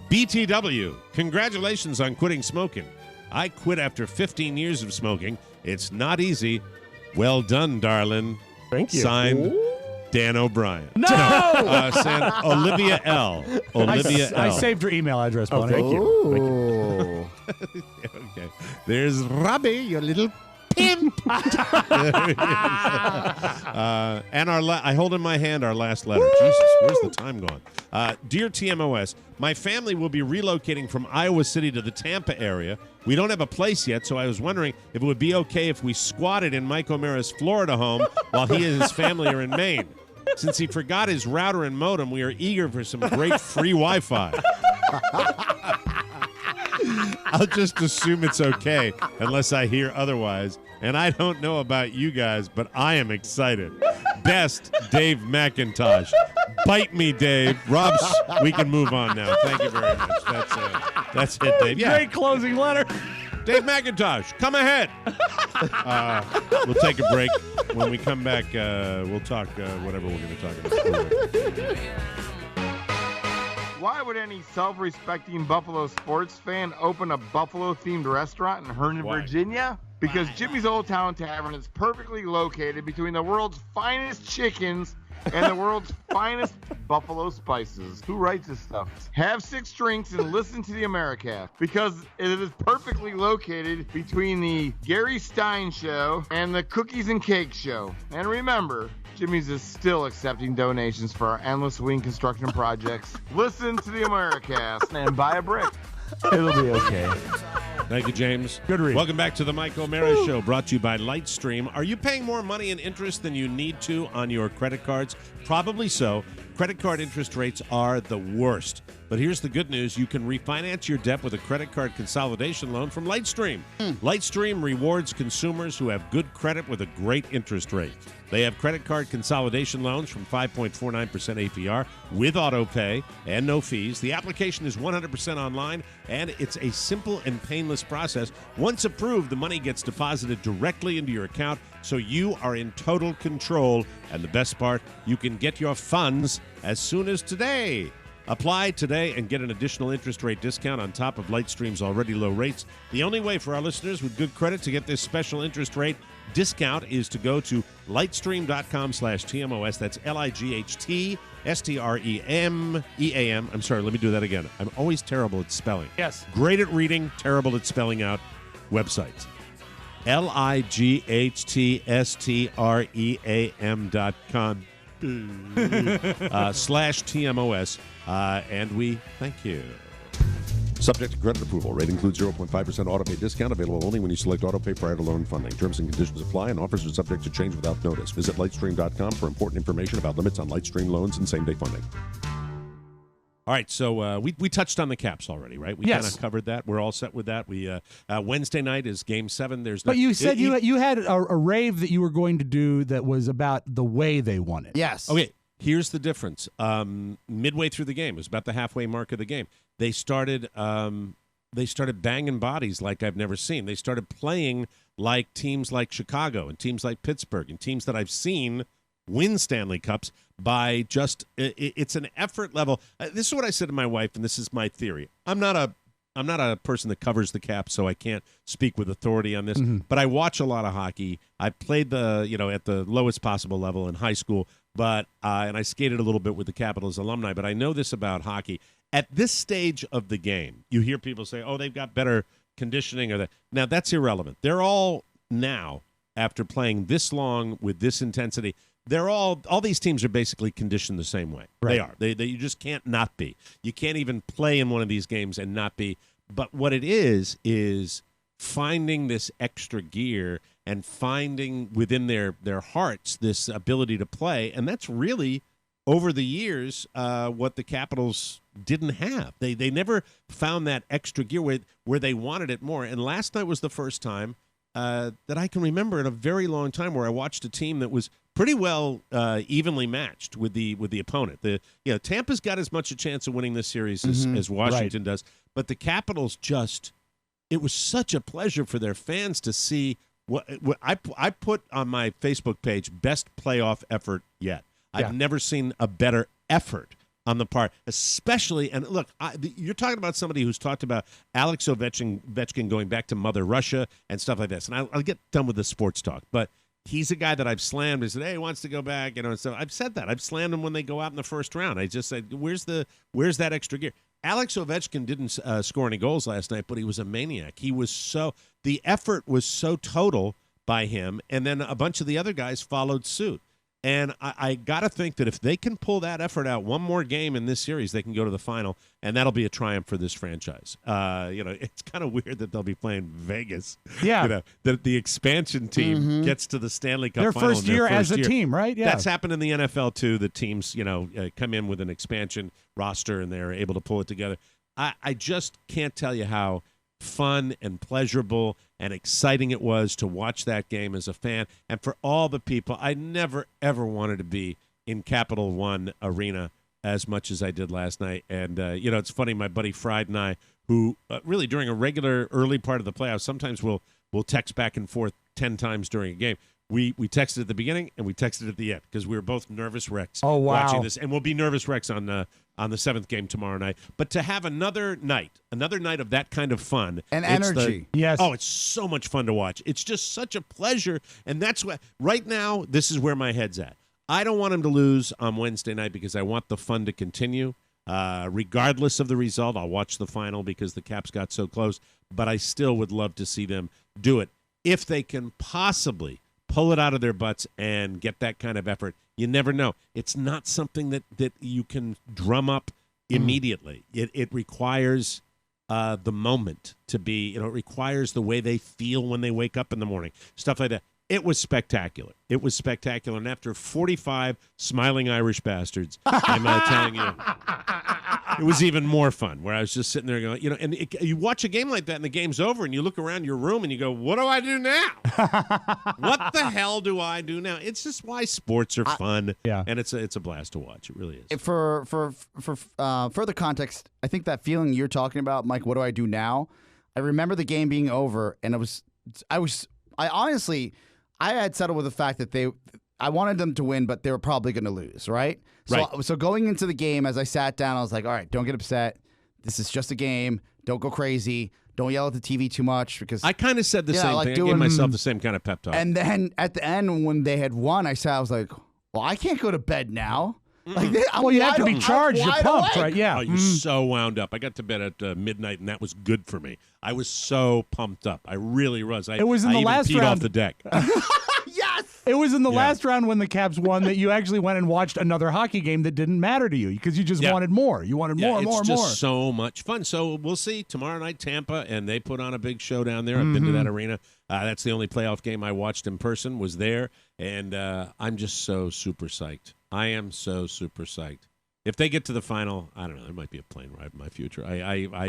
BTW, congratulations on quitting smoking. I quit after 15 years of smoking. It's not easy. Well done, darling. Thank you. Signed, Dan O'Brien. No! Sent Olivia L. Olivia L. I saved her email address, Bonnie. Thank you. Okay. There's Robbie, your little pimp. And I hold in my hand our last letter. Jesus, where's the time gone? Dear TMOS, my family will be relocating from Iowa City to the Tampa area. We don't have a place yet, so I was wondering if it would be okay if we squatted in Mike O'Mara's Florida home while he and his family are in Maine. Since he forgot his router and modem, we are eager for some great free Wi-Fi. I'll just assume it's okay unless I hear otherwise. And I don't know about you guys, but I am excited. Best, Dave McIntosh. Bite me, Dave. Rob, we can move on now. Thank you very much. That's it, Dave. Yeah. Great closing letter. Dave McIntosh, come ahead. We'll take a break. When we come back, we'll talk whatever we're going to talk about. Why would any self-respecting Buffalo sports fan open a Buffalo-themed restaurant in Herndon, Virginia? Because Jimmy's Old Town Tavern is perfectly located between the world's finest chickens and the world's finest buffalo spices. Who writes this stuff? Have 6 drinks and listen to the Americast, because it is perfectly located between the Gary Stein Show and the Cookies and Cake Show. And remember, Jimmy's is still accepting donations for our endless wing construction projects. Listen to the Americast and buy a brick. It'll be okay. Thank you, James. Good read. Welcome back to the Mike O'Mara Show, brought to you by Lightstream. Are you paying more money in interest than you need to on your credit cards? Probably so. Credit card interest rates are the worst. But here's the good news. You can refinance your debt with a credit card consolidation loan from Lightstream. Lightstream rewards consumers who have good credit with a great interest rate. They have credit card consolidation loans from 5.49% APR with auto pay and no fees. The application is 100% online, and it's a simple and painless process. Once approved, the money gets deposited directly into your account, so you are in total control. And the best part, you can get your funds as soon as today. Apply today and get an additional interest rate discount on top of Lightstream's already low rates. The only way for our listeners with good credit to get this special interest rate discount is to go to lightstream.com/TMOS. That's LIGHTSTREAM. I'm sorry, let me do that again. I'm always terrible at spelling. Yes. Great at reading, terrible at spelling out websites. LIGHTSTREAM.com /TMOS. And we thank you. Subject to credit approval. Rate includes 0.5% auto pay discount, available only when you select auto pay prior to loan funding. Terms and conditions apply, and offers are subject to change without notice. Visit Lightstream.com for important information about limits on Lightstream loans and same-day funding. All right, so we touched on the Caps already, right? We kind of covered that. We're all set with that. We Wednesday night is Game 7. But you said you had a rave that you were going to do that was about the way they won it. Yes. Okay, here's the difference. Midway through the game, it was about the halfway mark of the game. They started banging bodies like I've never seen. They started playing like teams like Chicago and teams like Pittsburgh and teams that I've seen win Stanley Cups by just it's an effort level. This is what I said to my wife, and this is my theory. I'm not a person that covers the Caps, so I can't speak with authority on this. But I watch a lot of hockey. I played at the lowest possible level in high school, but and I skated a little bit with the Capitals alumni. But I know this about hockey. At this stage of the game, you hear people say, "Oh, they've got better conditioning," or that. Now that's irrelevant. They're all now, after playing this long with this intensity, they're all these teams are basically conditioned the same way. Right. They are. They you just can't not be. You can't even play in one of these games and not be. But what it is finding this extra gear and finding within their hearts this ability to play. And that's really, over the years, what the Capitals didn't have. They never found that extra gear where they wanted it more. And last night was the first time that I can remember in a very long time where I watched a team that was pretty well evenly matched with the opponent. Tampa's got as much a chance of winning this series as Washington does, but the Capitals it was such a pleasure for their fans to see what I put on my Facebook page, best playoff effort yet. I've never seen a better effort on the part, especially, and look, you're talking about somebody who's talked about Alex Ovechkin going back to Mother Russia and stuff like this, and I'll get done with the sports talk, but he's a guy that I've slammed. I said, hey, he wants to go back, and so I've said that. I've slammed him when they go out in the first round. I just said, where's that extra gear? Alex Ovechkin didn't score any goals last night, but he was a maniac. The effort was so total by him, and then a bunch of the other guys followed suit. And I got to think that if they can pull that effort out one more game in this series, they can go to the final, and that'll be a triumph for this franchise. It's kind of weird that they'll be playing Vegas. Yeah. That the expansion team gets to the Stanley Cup their final. First year as a team, right? Yeah. That's happened in the NFL, too. The teams, come in with an expansion roster, and they're able to pull it together. I just can't tell you how fun and pleasurable and exciting it was to watch that game as a fan. And for all the people, I never, ever wanted to be in Capital One Arena as much as I did last night. And, it's funny, my buddy Fried and I, who really during a regular early part of the playoffs, sometimes we'll text back and forth 10 times during a game. We texted at the beginning and we texted at the end because we were both nervous wrecks watching this. And we'll be nervous wrecks on the 7th game tomorrow night. But to have another night of that kind of fun. And energy. Yes. Oh, it's so much fun to watch. It's just such a pleasure. And that's what, right now, this is where my head's at. I don't want him to lose on Wednesday night because I want the fun to continue. Regardless of the result, I'll watch the final because the Caps got so close. But I still would love to see them do it. If they can possibly pull it out of their butts and get that kind of effort. You never know. It's not something that you can drum up immediately. It requires the moment to be, it requires the way they feel when they wake up in the morning, stuff like that. It was spectacular. It was spectacular. And after 45 smiling Irish bastards, I'm telling you, it was even more fun where I was just sitting there going, you watch a game like that and the game's over and you look around your room and you go, what do I do now? What the hell do I do now? It's just why sports are fun. And it's a blast to watch. It really is. For further context, I think that feeling you're talking about, Mike, what do I do now? I remember the game being over and I had settled with the fact that I wanted them to win, but they were probably going to lose, right? So going into the game, as I sat down, I was like, all right, don't get upset. This is just a game. Don't go crazy. Don't yell at the TV too much. Because I kind of said the same thing. I gave myself the same kind of pep talk. And then at the end, when they had won, I was like, well, I can't go to bed now. Like, you have to be charged. You're pumped, right? Yeah. Oh, you're so wound up. I got to bed at midnight, and that was good for me. I was so pumped up. I really was. It was in the last peed round. Off the deck. Yes. It was in the last round when the Caps won that you actually went and watched another hockey game that didn't matter to you because you just wanted more. You wanted more, more, more. It's just so much fun. So we'll see tomorrow night, Tampa, and they put on a big show down there. I've been to that arena. That's the only playoff game I watched in person, was there, and I'm just so super psyched. I am so super psyched. If they get to the final, I don't know. There might be a plane ride in my future.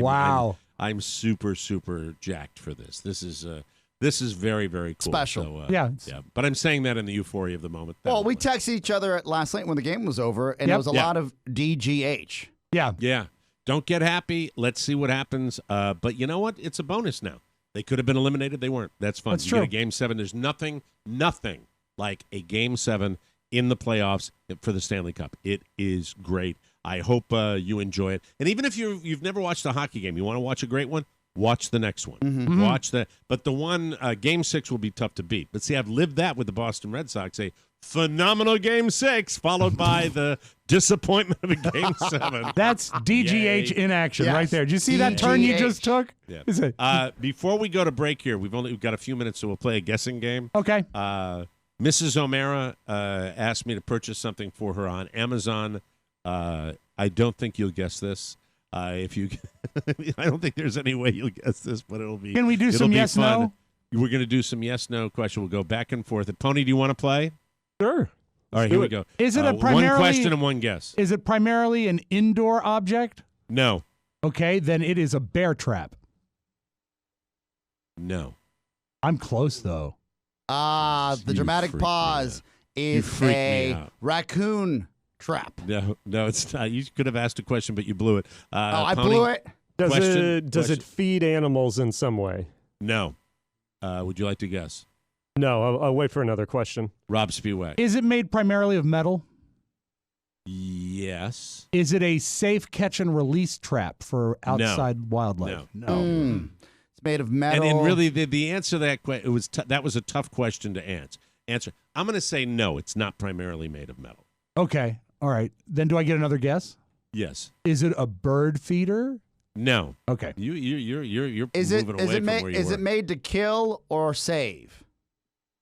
Wow. I'm super, super jacked for this. This is very, very cool. Special. So, yeah. But I'm saying that in the euphoria of the moment. Well, we texted each other last night when the game was over, and it was a lot of DGH. Yeah. Yeah. Don't get happy. Let's see what happens. But you know what? It's a bonus now. They could have been eliminated. They weren't. That's fun. That's you true. get a Game 7. There's nothing like a Game 7 in the playoffs for the Stanley Cup. It is great. I hope you enjoy it. And even if you've never watched a hockey game, you want to watch a great one, watch the next one. Watch that. But the one, Game 6 will be tough to beat. But see, I've lived that with the Boston Red Sox. A phenomenal Game 6 folled by the disappointment of a Game 7. That's DGH in action right there. Did you see that turn you just took? Yeah. Before we go to break here, we've got a few minutes, so we'll play a guessing game. Okay. Mrs. O'Mara asked me to purchase something for her on Amazon. I don't think you'll guess this. I don't think there's any way you'll guess this, but it'll be. Can we do some yes fun. no? We're going to do some yes/no question. We'll go back and forth. Pony, do you want to play? Sure. All right, here we go. Is it a one question and one guess? Is it primarily an indoor object? No. Okay, then it is a bear trap. No. I'm close, though. The dramatic pause is a raccoon trap. No, it's not. You could have asked a question, but you blew it. I Pony, blew it. Does it feed animals in some way? No. Would you like to guess? No, I'll wait for another question. Rob Spiewak. Is it made primarily of metal? Yes. Is it a safe catch and release trap for outside wildlife? No. It's made of metal. And really, the answer to that question, that was a tough question to answer. I'm going to say no. It's not primarily made of metal. Okay. All right. Then do I get another guess? Yes. Is it a bird feeder? No. Okay. You're moving away from where you were. Is it made to kill or save?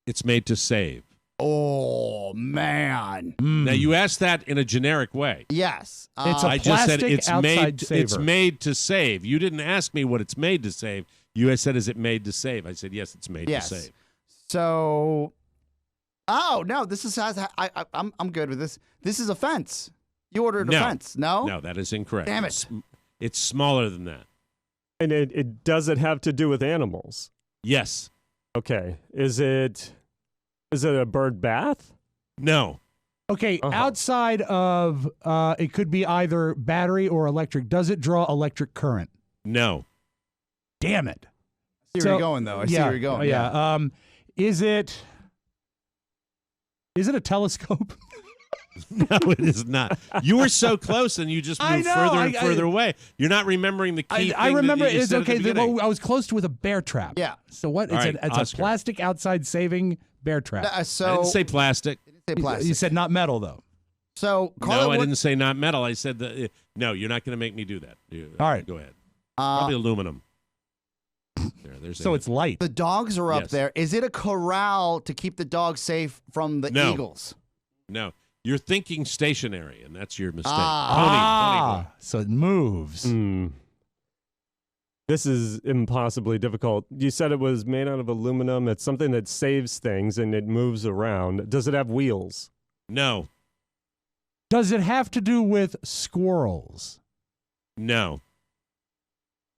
It's made to save. Oh, man. Now, you asked that in a generic way. Yes. It's a plastic outside saver. It's made to save. You didn't ask me what it's made to save. You said, is it made to save? I said, yes, it's made to save. So, no, this is, I'm good with this. This is a fence. You ordered a fence, no? No, that is incorrect. Damn it. It's smaller than that. And does it have to do with animals? Yes. Okay. Is it a bird bath? No. Okay, outside of, it could be either battery or electric. Does it draw electric current? No. Damn it. I see where you're going, though. I see where you're going. Yeah. Is it a telescope? No, it is not. You were so close, and you just moved further and further away. You're not remembering the key thing. I remember that you it's said okay. at the beginning. I was close to with a bear trap. Yeah. So what? All It's, right, it's a plastic outside saving bear trap. I didn't say plastic. You said not metal, though. So no, I didn't say not metal. I said no. You're not going to make me do that. All right, go ahead. Probably aluminum. So it's light. The dogs are up there. Is it a corral to keep the dogs safe from the eagles? No. You're thinking stationary, and that's your mistake. Pony. So it moves. This is impossibly difficult. You said it was made out of aluminum. It's something that saves things, and it moves around. Does it have wheels? No. Does it have to do with squirrels? No.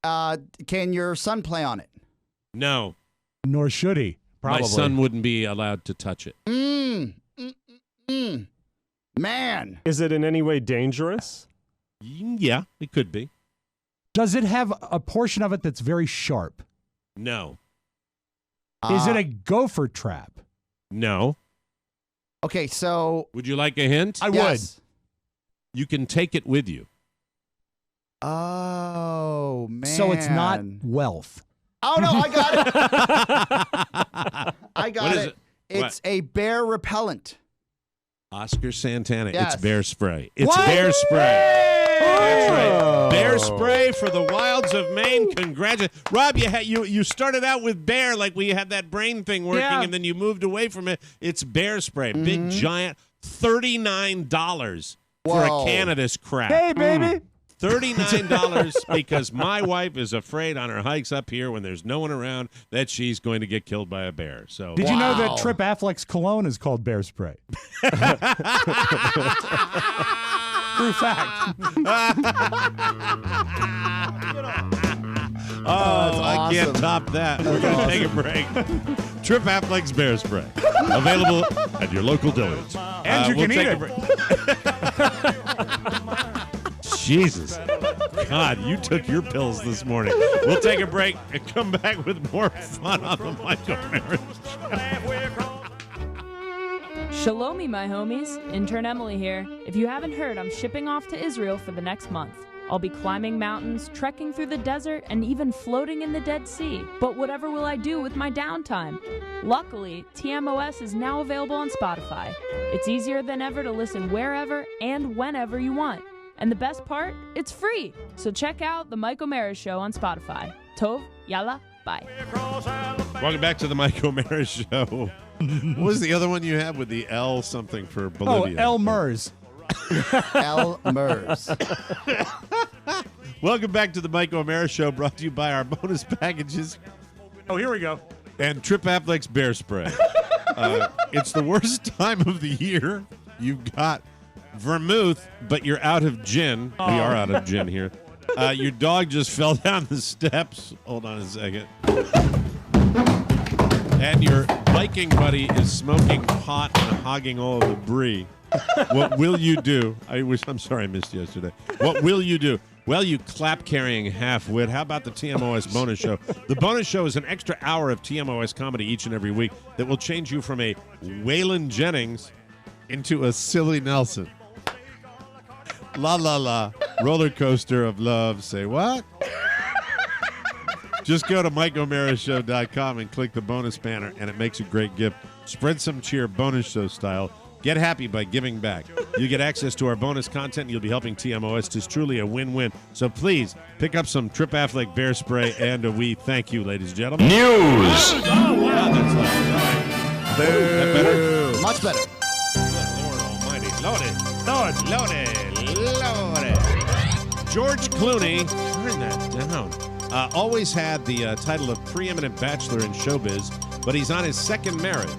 Can your son play on it? No. Nor should he. Probably. My son wouldn't be allowed to touch it. Man. Is it in any way dangerous? Yeah, it could be. Does it have a portion of it that's very sharp? No. Is it a gopher trap? No. Okay, so... Would you like a hint? I would. You can take it with you. Oh, man. So it's not wealth. Oh, no, I got it. I got it. It's a bear repellent. Oscar Santana. Yes. It's bear spray. It's bear spray. That's right. Bear spray for the wilds of Maine. Congratulations. Rob, you started out with bear like we had that brain thing working, and then you moved away from it. It's bear spray. Big, giant, $39 for a can of this crap. Hey, baby. $39 because my wife is afraid on her hikes up here when there's no one around that she's going to get killed by a bear. So did you know that Trip Affleck's cologne is called bear spray? True fact. I can't top that. We're going to take a break. Trip Affleck's bear spray. Available at your local dealers. And you can eat it. Jesus. God, you took your pills this morning. We'll take a break and come back with more fun on the Michael Merritt Show. Shalomi, my homies. Intern Emily here. If you haven't heard, I'm shipping off to Israel for the next month. I'll be climbing mountains, trekking through the desert, and even floating in the Dead Sea. But whatever will I do with my downtime? Luckily, TMOS is now available on Spotify. It's easier than ever to listen wherever and whenever you want. And the best part, it's free. So check out The Mike O'Mara Show on Spotify. Tov, yalla, bye. Welcome back to The Mike O'Mara Show. What was the other one you had with the L something for Bolivia? Oh, El Mers. El Mers. Welcome back to The Mike O'Mara Show, brought to you by our bonus packages. Oh, here we go. and Trip Affleck's bear spray. It's the worst time of the year. You've got vermouth, but you're out of gin. We are out of gin here. Your dog just fell down the steps. Hold on a second. And your biking buddy is smoking pot and hogging all of the brie. What will you do? I'm sorry I missed yesterday. What will you do? Well, you clap-carrying half-wit. How about the TMOS bonus show? The bonus show is an extra hour of TMOS comedy each and every week that will change you from a Waylon Jennings into a Silly Nelson. La la la. Roller coaster of love. Say what? Just go to MikeO'MaraShow.com and click the bonus banner, and it makes a great gift. Spread some cheer, bonus show style. Get happy by giving back. You get access to our bonus content, and you'll be helping TMOS. It's truly a win-win. So please, pick up some Trip Affleck bear spray, and we thank you, ladies and gentlemen. News! Oh, wow, that's loud. That better? Much better. Lord almighty. Loaded. George Clooney, turn that down, always had the title of preeminent bachelor in showbiz, but he's on his second marriage.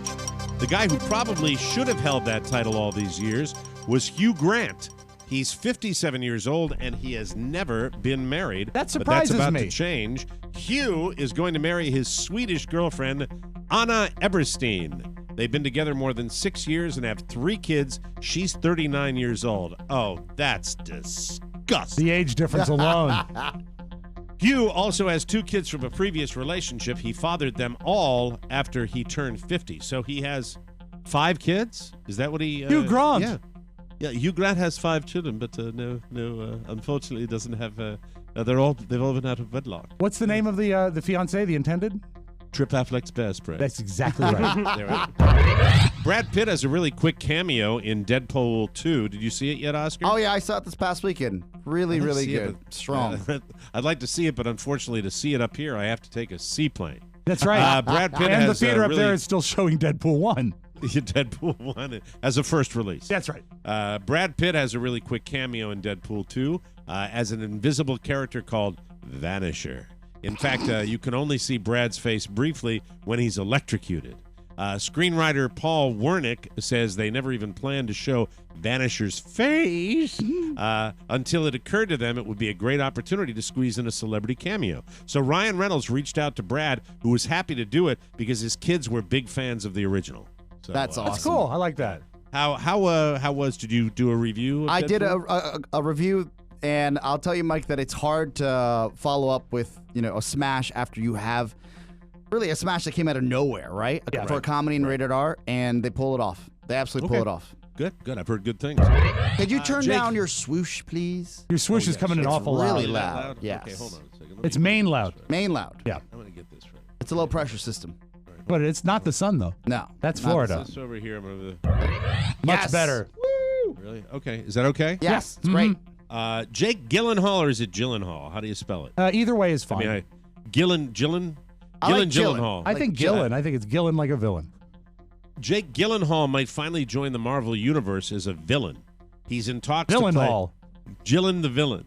The guy who probably should have held that title all these years was Hugh Grant. He's 57 years old, and he has never been married. That surprises me. But that's about me. to change. Hugh is going to marry his Swedish girlfriend, Anna Eberstein. They've been together more than 6 years and have 3 kids. She's 39 years old. Oh, that's disgusting. The age difference alone. Hugh also has 2 kids from a previous relationship. He fathered them all after he turned 50. So he has 5 kids? Is that what he... Hugh Grant. Yeah, Hugh Grant has 5 children, but no, unfortunately doesn't have... they've all been out of wedlock. What's the name of the fiancé, the intended? Trip Affleck's bear spray. That's exactly right. They're right. Brad Pitt has a really quick cameo in Deadpool 2. Did you see it yet, Oscar? Oh, yeah, I saw it this past weekend. Really good. Strong. I'd like to see it, but unfortunately, to see it up here, I have to take a seaplane. That's right. Brad Pitt and has the theater up really, there is still showing Deadpool 1. Deadpool 1 as a first release. That's right. Brad Pitt has a really quick cameo in Deadpool 2 as an invisible character called Vanisher. In fact, you can only see Brad's face briefly when he's electrocuted. Screenwriter Paul Wernick says they never even planned to show Vanisher's face until it occurred to them it would be a great opportunity to squeeze in a celebrity cameo. So Ryan Reynolds reached out to Brad, who was happy to do it because his kids were big fans of the original. So, That's awesome. That's cool. I like that. Did you do a review? I did a review, and I'll tell you, Mike, that it's hard to follow up with a smash after you have really a smash that came out of nowhere, right? Yeah, for a comedy and rated R, and they pull it off. They absolutely pull it off. Good. I've heard good things. Could you turn down your swoosh, please? Your swoosh is coming in awful really loud. loud. Yes. Okay, hold on a second. It's Maine loud. Main loud. Yeah. I'm going to get this right. It's a low pressure system. But it's not the sun, though. No. That's not Florida. This over here. I'm over Much better. Woo! Really? Okay. Is that okay? Yes. It's great. Jake Gyllenhaal, or is it Gyllenhaal? How do you spell it? Either way is fine. I mean, Gyllenhaal. I think Gillen. I think it's Gillen like a villain. Jake Gyllenhaal might finally join the Marvel Universe as a villain. He's in talks to play Gillen the villain.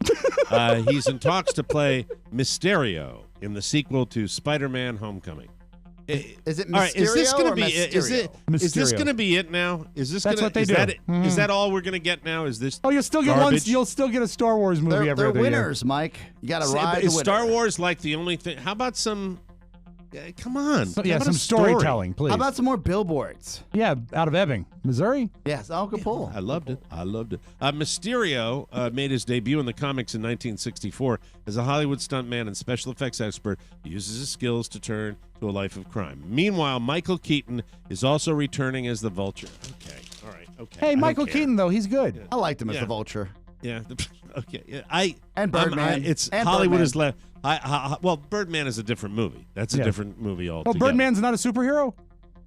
He's in talks to play Mysterio in the sequel to Spider-Man: Homecoming. Is it Mysterio? All right, is this going to be? Mysterio? Is this going to be it now? Is this? That's what they is do. That it? Is that all we're going to get now? Is this? Oh, you'll still get garbage? You'll still get a Star Wars movie every They're other winners, year. Mike. You got to ride the Is winner. Star Wars like the only thing? How about some? Come on. So, How about some a story? storytelling, please. How about some more billboards? Yeah, out of Ebbing, Missouri. Yes. Oh, good pull. I loved it. Mysterio made his debut in the comics in 1964 as a Hollywood stuntman and special effects expert who uses his skills to turn to a life of crime. Meanwhile, Michael Keaton is also returning as the Vulture. Okay. All right. Okay. Hey, Michael Keaton, though, he's good. I liked him as the Vulture. Yeah. Okay. And Birdman. It's and Hollywood Birdman. is left. Well, Birdman is a different movie. That's a different movie Oh, altogether. Birdman's not a superhero?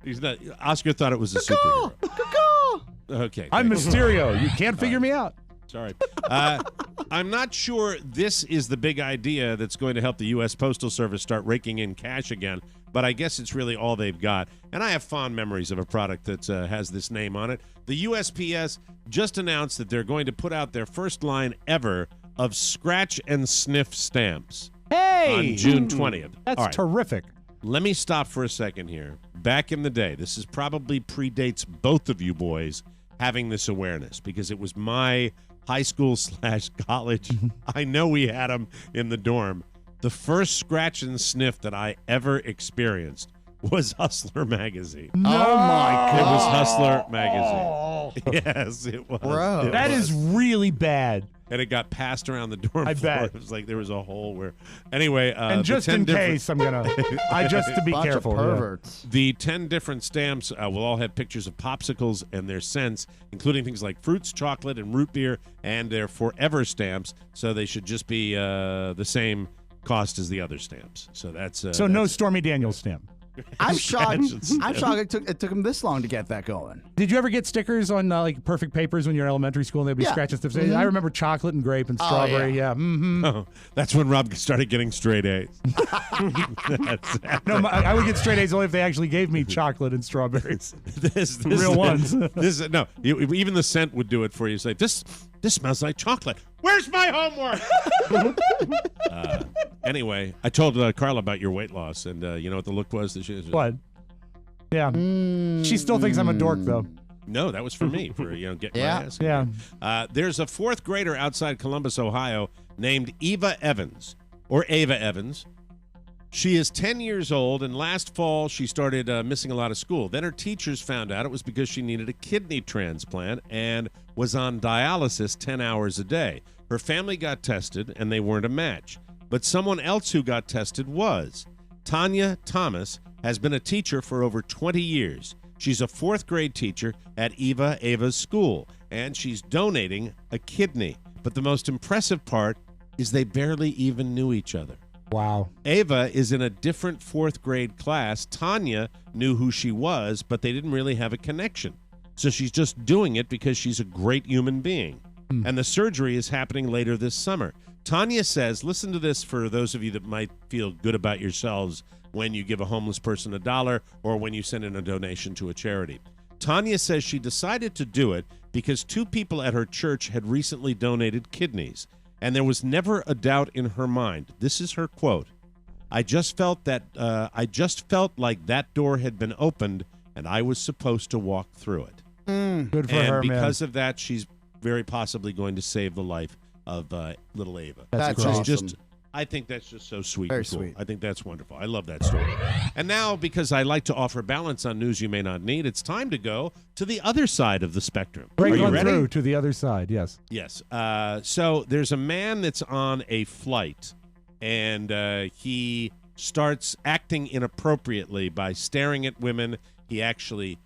He's not. Oscar thought it was a superhero. Okay. I'm thank you. Mysterio. You can't figure me out. Sorry. I'm not sure this is the big idea that's going to help the U.S. Postal Service start raking in cash again, but I guess it's really all they've got. And I have fond memories of a product that has this name on it. The USPS just announced that they're going to put out their first line ever of scratch and sniff stamps. Hey! On June 20th. That's All right. terrific. let me stop for a second here. Back in the day, this is probably predates both of you boys having this awareness, because it was my high school / college. I know we had them in the dorm. The first scratch and sniff that I ever experienced was Hustler magazine. No. Oh, my God. It was Hustler magazine. Yes, it was. Bro. That is really bad. And it got passed around the dorm I floor. bet. It was like there was a hole where... Anyway... and just in case, I'm going to... just to be Bunch careful. of perverts. Yeah. The 10 different stamps will all have pictures of popsicles and their scents, including things like fruits, chocolate, and root beer, and their forever stamps. So they should just be the same cost as the other stamps. So that's... so no Stormy Daniels stamp. I'm shocked. I'm shocked it took him this long to get that going. Did you ever get stickers on like perfect papers when you're in elementary school and they'd be scratching stuff? I remember chocolate and grape and strawberry. Yeah. Mm-hmm. Oh, that's when Rob started getting straight A's. No, I would get straight A's only if they actually gave me chocolate and strawberries. this real ones. Even the scent would do it for you. It's like, this smells like chocolate. Where's my homework? Anyway, I told Carla about your weight loss, and you know what the look was? That she was, what? Yeah. She still thinks I'm a dork, though. No, that was for me, for getting my ass. Yeah. There's a 4th grader outside Columbus, Ohio, named Eva Evans, or Ava Evans. She is 10 years old, and last fall she started missing a lot of school. Then her teachers found out it was because she needed a kidney transplant and was on dialysis 10 hours a day. Her family got tested, and they weren't a match. But someone else who got tested was. Tanya Thomas has been a teacher for over 20 years. She's a 4th grade teacher at Ava's school, and she's donating a kidney. But the most impressive part is they barely even knew each other. Wow. Ava is in a different 4th grade class. Tanya knew who she was, but they didn't really have a connection. So she's just doing it because she's a great human being. And the surgery is happening later this summer. Tanya says, listen to this for those of you that might feel good about yourselves when you give a homeless person $1 or when you send in a donation to a charity. Tanya says she decided to do it because 2 people at her church had recently donated kidneys, and there was never a doubt in her mind. This is her quote. I just felt like that door had been opened and I was supposed to walk through it. Good for her, man. And because of that, she's very possibly going to save the life of little Ava. That's awesome. I think that's just so sweet. Very and cool. sweet. I think that's wonderful. I love that story. And now, because I like to offer balance on news you may not need, it's time to go to the other side of the spectrum. Break Are you on ready? through to the other side, yes. Yes. So there's a man that's on a flight, and he starts acting inappropriately by staring at women. He actually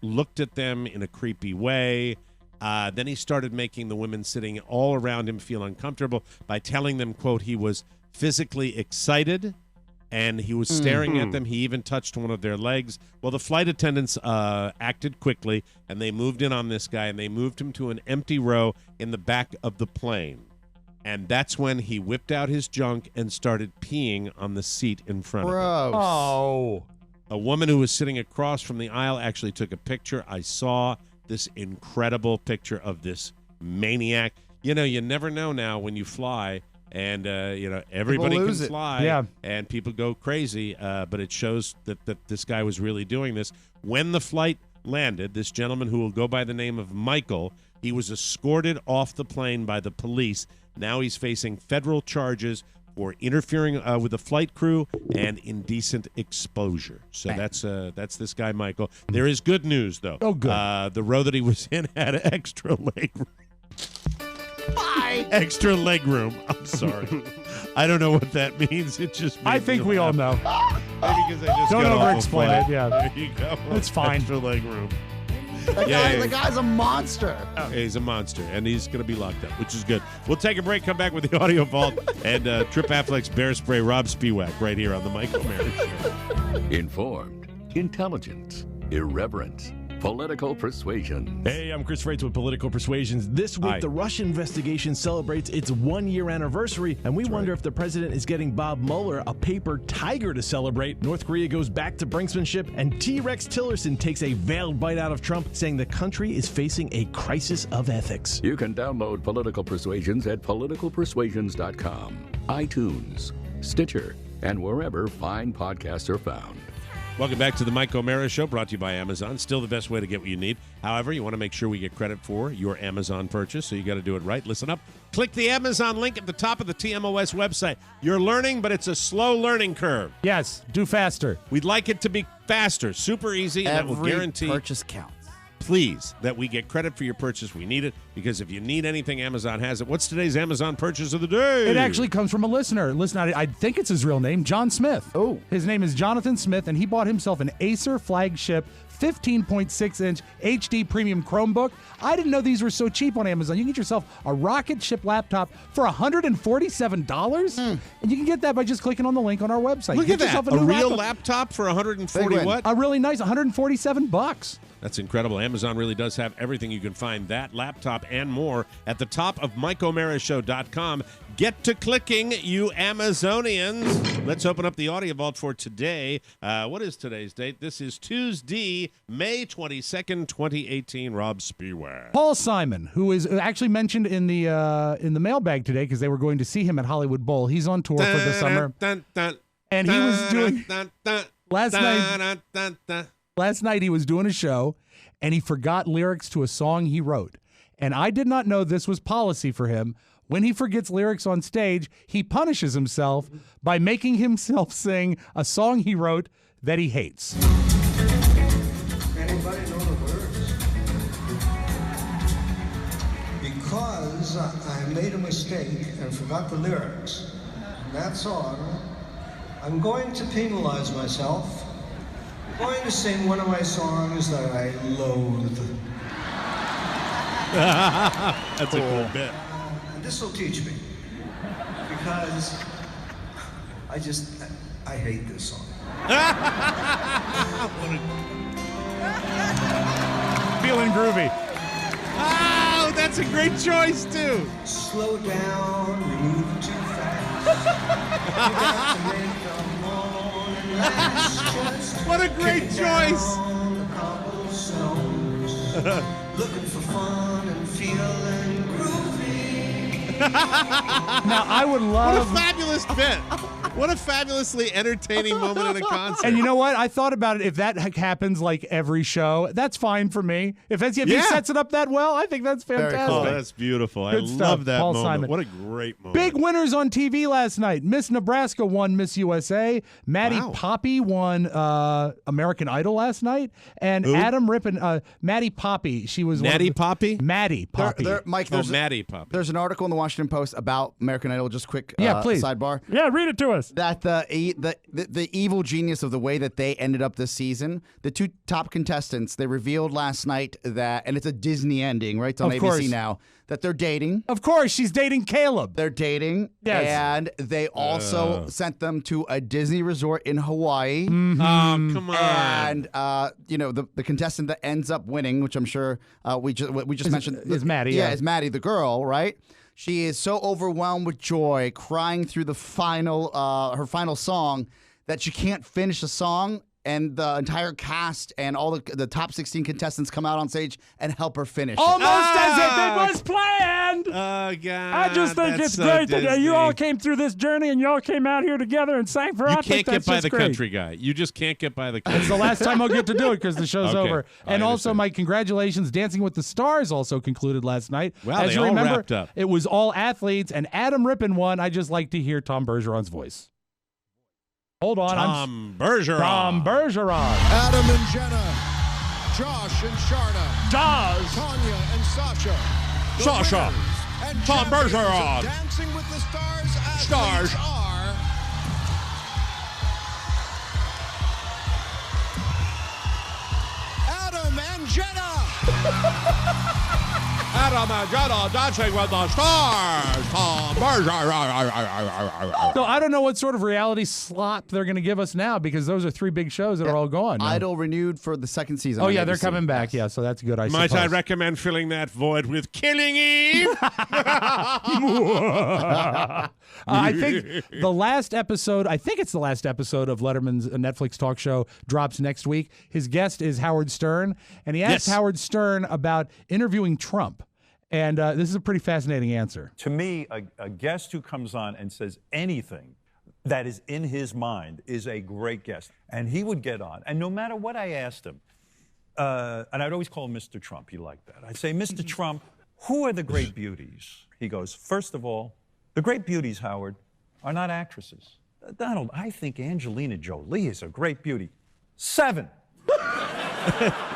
looked at them in a creepy way. Then he started making the women sitting all around him feel uncomfortable by telling them, quote, he was physically excited and he was staring at them. He even touched one of their legs. Well, the flight attendants acted quickly, and they moved in on this guy, and they moved him to an empty row in the back of the plane. And that's when he whipped out his junk and started peeing on the seat in front of him. Oh. A woman who was sitting across from the aisle actually took a picture. I saw this incredible picture of this maniac. You know, you never know now when you fly, and everybody can fly, and people go crazy. But it shows that this guy was really doing this. When the flight landed, this gentleman who will go by the name of Michael, he was escorted off the plane by the police. Now he's facing federal charges for interfering with the flight crew and indecent exposure. So that's this guy, Michael. There is good news, though. Oh, good. The row that he was in had extra leg room. Bye. Extra leg room. I'm sorry. I don't know what that means. It just I think we all know. Maybe because I just Don't got off a over-explain flight. it, yeah. There you go. It's fine. Extra leg room. The guy's a monster. He's a monster, and he's going to be locked up, which is good. We'll take a break, come back with the Audio Vault, and Trip Affleck's Bear Spray Rob Spiewak right here on the Michael Mary Show. Informed, intelligent, irreverent, political persuasion. Hey, I'm Chris Freites with Political Persuasions. This week, the Russia investigation celebrates its 1-year anniversary, and we wonder if the president is getting Bob Mueller a paper tiger to celebrate. North Korea goes back to brinksmanship, and T-Rex Tillerson takes a veiled bite out of Trump, saying the country is facing a crisis of ethics. You can download Political Persuasions at politicalpersuasions.com, iTunes, Stitcher, and wherever fine podcasts are found. Welcome back to the Mike O'Mara Show, brought to you by Amazon. Still the best way to get what you need. However, you want to make sure we get credit for your Amazon purchase, so you got to do it right. Listen up. Click the Amazon link at the top of the TMOS website. You're learning, but it's a slow learning curve. Yes, do faster. We'd like it to be faster, super easy, and that will guarantee purchase counts. Please, that we get credit for your purchase. We need it, because if you need anything, Amazon has it. What's today's Amazon purchase of the day? It actually comes from a listener. Listen, I think it's his real name, John Smith. Oh. His name is Jonathan Smith, and he bought himself an Acer flagship 15.6-inch HD premium Chromebook. I didn't know these were so cheap on Amazon. You can get yourself a rocket ship laptop for $147, and you can get that by just clicking on the link on our website. Look Get at that. yourself A real laptop for 140 what? A really nice $147. That's incredible. Amazon really does have everything. You can find that laptop and more at the top of MikeO'MaraShow.com. Get to clicking, you Amazonians. Let's open up the audio vault for today. What is today's date? This is Tuesday, May 22nd, 2018. Rob Spiewak. Paul Simon, who is actually mentioned in the mailbag today because they were going to see him at Hollywood Bowl. He's on tour for the summer. And he was doing last night he was doing a show, and he forgot lyrics to a song he wrote. And I did not know this was policy for him. When he forgets lyrics on stage, he punishes himself by making himself sing a song he wrote that he hates. Anybody know the words? Because I made a mistake and forgot the lyrics. That song, I'm going to penalize myself. I'm going to sing one of my songs that I loathe. That's a cool bit. This will teach me, because I hate this song. Feeling groovy. Oh, that's a great choice, too. Slow down, we move too fast. What a great choice. Looking for fun and feeling groovy. Now, I would love... What a fabulous bit. What a fabulously entertaining moment in a concert. And you know what? I thought about it. If that happens like every show, that's fine for me. If he sets it up that well, I think that's fantastic. Oh, that's beautiful. Good I stuff. love that Paul moment. Simon. What a great moment. Big winners on TV last night. Miss Nebraska won Miss USA. Maddie Poppy won American Idol last night. And Adam Rippon, Maddie Poppy. She was Maddie Poppy? Maddie Poppy. Mike, Maddie Poppy. There's an article in the Washington Post about American Idol. Just quick please. sidebar. Yeah, read it to us. That the evil genius of the way that they ended up this season, the two top contestants, they revealed last night that, and it's a Disney ending, right? It's on ABC now, that they're dating. Of course, she's dating Caleb. They're dating. Yes. And they also sent them to a Disney resort in Hawaii. Mm-hmm. Oh, come on. And, the contestant that ends up winning, which I'm sure we just mentioned. Is Maddie. Yeah, is Maddie, the girl, right? She is so overwhelmed with joy, crying through the final, her final song, that she can't finish the song. And the entire cast and all the top 16 contestants come out on stage and help her finish. Almost as if it was planned. Oh, God. I just think it's great that you all came through this journey and y'all came out here together and sang for us. You can't get by the country guy. You just can't get by the country. It's the last time I'll get to do it because the show's over. And also, understand. my congratulations. Dancing with the Stars also concluded last night. Wow, As they you all remember, wrapped up. It was all athletes, and Adam Rippon won. I just like to hear Tom Bergeron's voice. Hold on. Tom Bergeron. Adam and Jenna. Josh and Sharna. Tanya and Sasha. Sasha. And Tom Bergeron. Dancing with the Stars. Are Adam and Jenna. Adam and Jenna dancing with the stars. Tom Bergeron. So I don't know what sort of reality slot they're going to give us now because those are three big shows that are all gone. Idol renewed for the second season. Oh, on yeah, they're ABC. coming back. Yeah, so that's good, I Might suppose. I recommend filling that void with Killing Eve? I think the last episode, it's the last episode of Letterman's Netflix talk show drops next week. His guest is Howard Stern, and he asked Howard Stern about interviewing Trump. And this is a pretty fascinating answer. To me, a guest who comes on and says anything that is in his mind is a great guest. And he would get on. And no matter what I asked him, and I'd always call him Mr. Trump. He liked that. I'd say, Mr. Trump, who are the great beauties? He goes, first of all, the great beauties, Howard, are not actresses. Donald, I think Angelina Jolie is a great beauty. 7.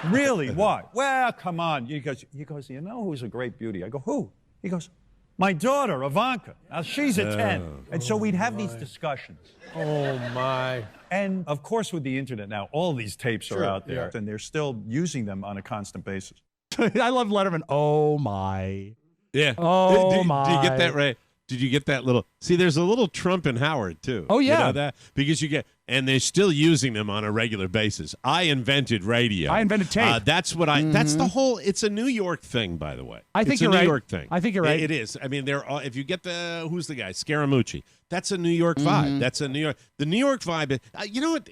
Really? Why? Well, come on. He goes, you know who's a great beauty? I go, who? He goes, my daughter, Ivanka. Now, she's a 10. And so we'd have these discussions. Oh, my. And, of course, with the internet now, all these tapes are out there, and they're still using them on a constant basis. I love Letterman. Oh, my. Yeah. Oh, my. Do you get that right? Did you get that little? See, there's a little Trump and Howard, too. Oh, yeah. You know that? Because you get, and they're still using them on a regular basis. I invented radio. I invented tape. That's what that's the whole, it's a New York thing, by the way. I think it's you're a right. New York thing. I think you're right. It is. I mean, if you get who's the guy? Scaramucci. That's a New York vibe. That's a New York, the New York vibe. You know what?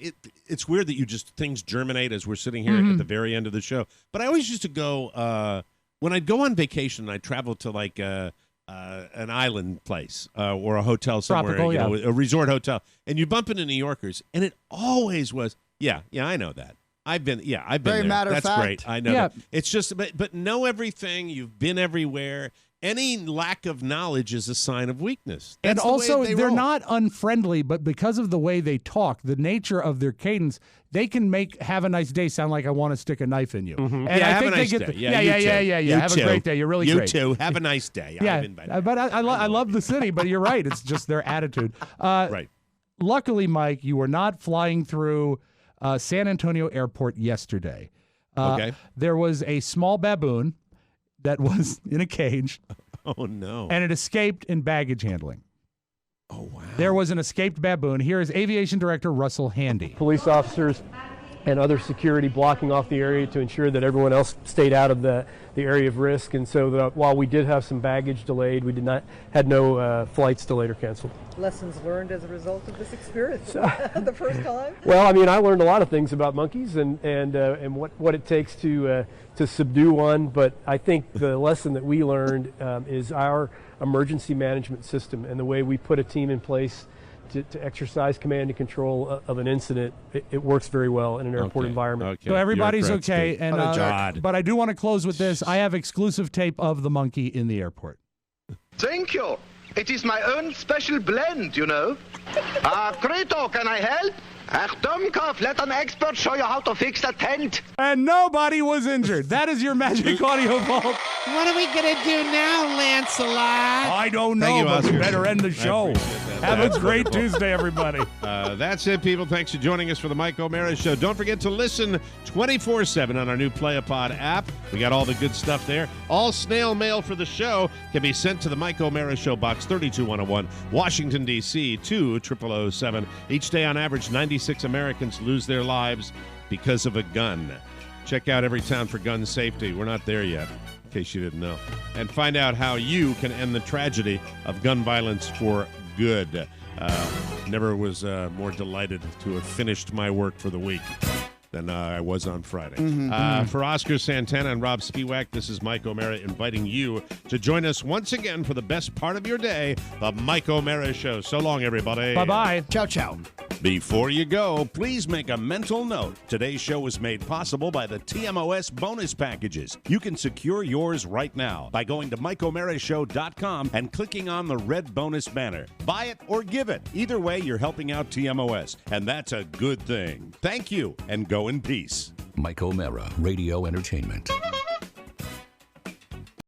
It's weird that things germinate as we're sitting here at the very end of the show. But I always used to go, when I'd go on vacation, I'd travel to like, an island place or a hotel somewhere, Tropical, a resort hotel, and you bump into New Yorkers, and it always was, yeah, I know that. I've been Very there. matter of That's fact. great. I know. Yeah. That. It's just, but know everything. You've been everywhere. Any lack of knowledge is a sign of weakness. That's And the way also, they they're roll. not unfriendly, but because of the way they talk, the nature of their cadence, they can make "Have a nice day" sound like I want to stick a knife in you. And Yeah, I have think a they nice get day. the- Yeah, yeah. you Have too. a great day. You're really you great. too. Have a nice day. Yeah, I've invited but I love the city. But you're right; it's just their attitude. Right. Luckily, Mike, you were not flying through San Antonio Airport yesterday. Okay. There was a small baboon that was in a cage. Oh no! And it escaped in baggage handling. Oh wow! There was an escaped baboon. Here is Aviation Director Russell Handy. Police officers and other security blocking off the area to ensure that everyone else stayed out of the area of risk. And so while we did have some baggage delayed, we had no flights delayed or canceled. Lessons learned as a result of this experience the first time? Well, I mean, I learned a lot of things about monkeys and what it takes to subdue one. But I think the lesson that we learned is our emergency management system and the way we put a team in place to exercise command and control of an incident. It works very well in an airport environment. So everybody's okay. And but I do want to close with this. I have exclusive tape of the monkey in the airport. Thank you. It is my own special blend, you know. Krito, can I help? Dumkopf, let an expert show you how to fix the tent. And nobody was injured. That is your Magic Audio Vault. What are we going to do now, Lancelot? I don't know, Thank you, but we Oscar. better end the show. Have a great Tuesday, everybody. That's it, people. Thanks for joining us for the Mike O'Mara Show. Don't forget to listen 24/7 on our new Play-A-Pod app. We got all the good stuff there. All snail mail for the show can be sent to the Mike O'Mara Show, Box 32101, Washington, D.C., 20007. Each day, on average, 96 Americans lose their lives because of a gun. Check out Every Town for Gun Safety. We're not there yet, in case you didn't know. And find out how you can end the tragedy of gun violence for good. Never was more delighted to have finished my work for the week than I was on Friday. For Oscar Santana and Rob Spiewak, this is Mike O'Mara inviting you to join us once again for the best part of your day, the Mike O'Mara Show. So long, everybody. Bye-bye. Ciao, ciao. Before you go, please make a mental note. Today's show was made possible by the TMOS bonus packages. You can secure yours right now by going to MikeO'MaraShow.com and clicking on the red bonus banner. Buy it or give it. Either way, you're helping out TMOS, and that's a good thing. Thank you, and go in peace. Mike O'Mara, Radio Entertainment.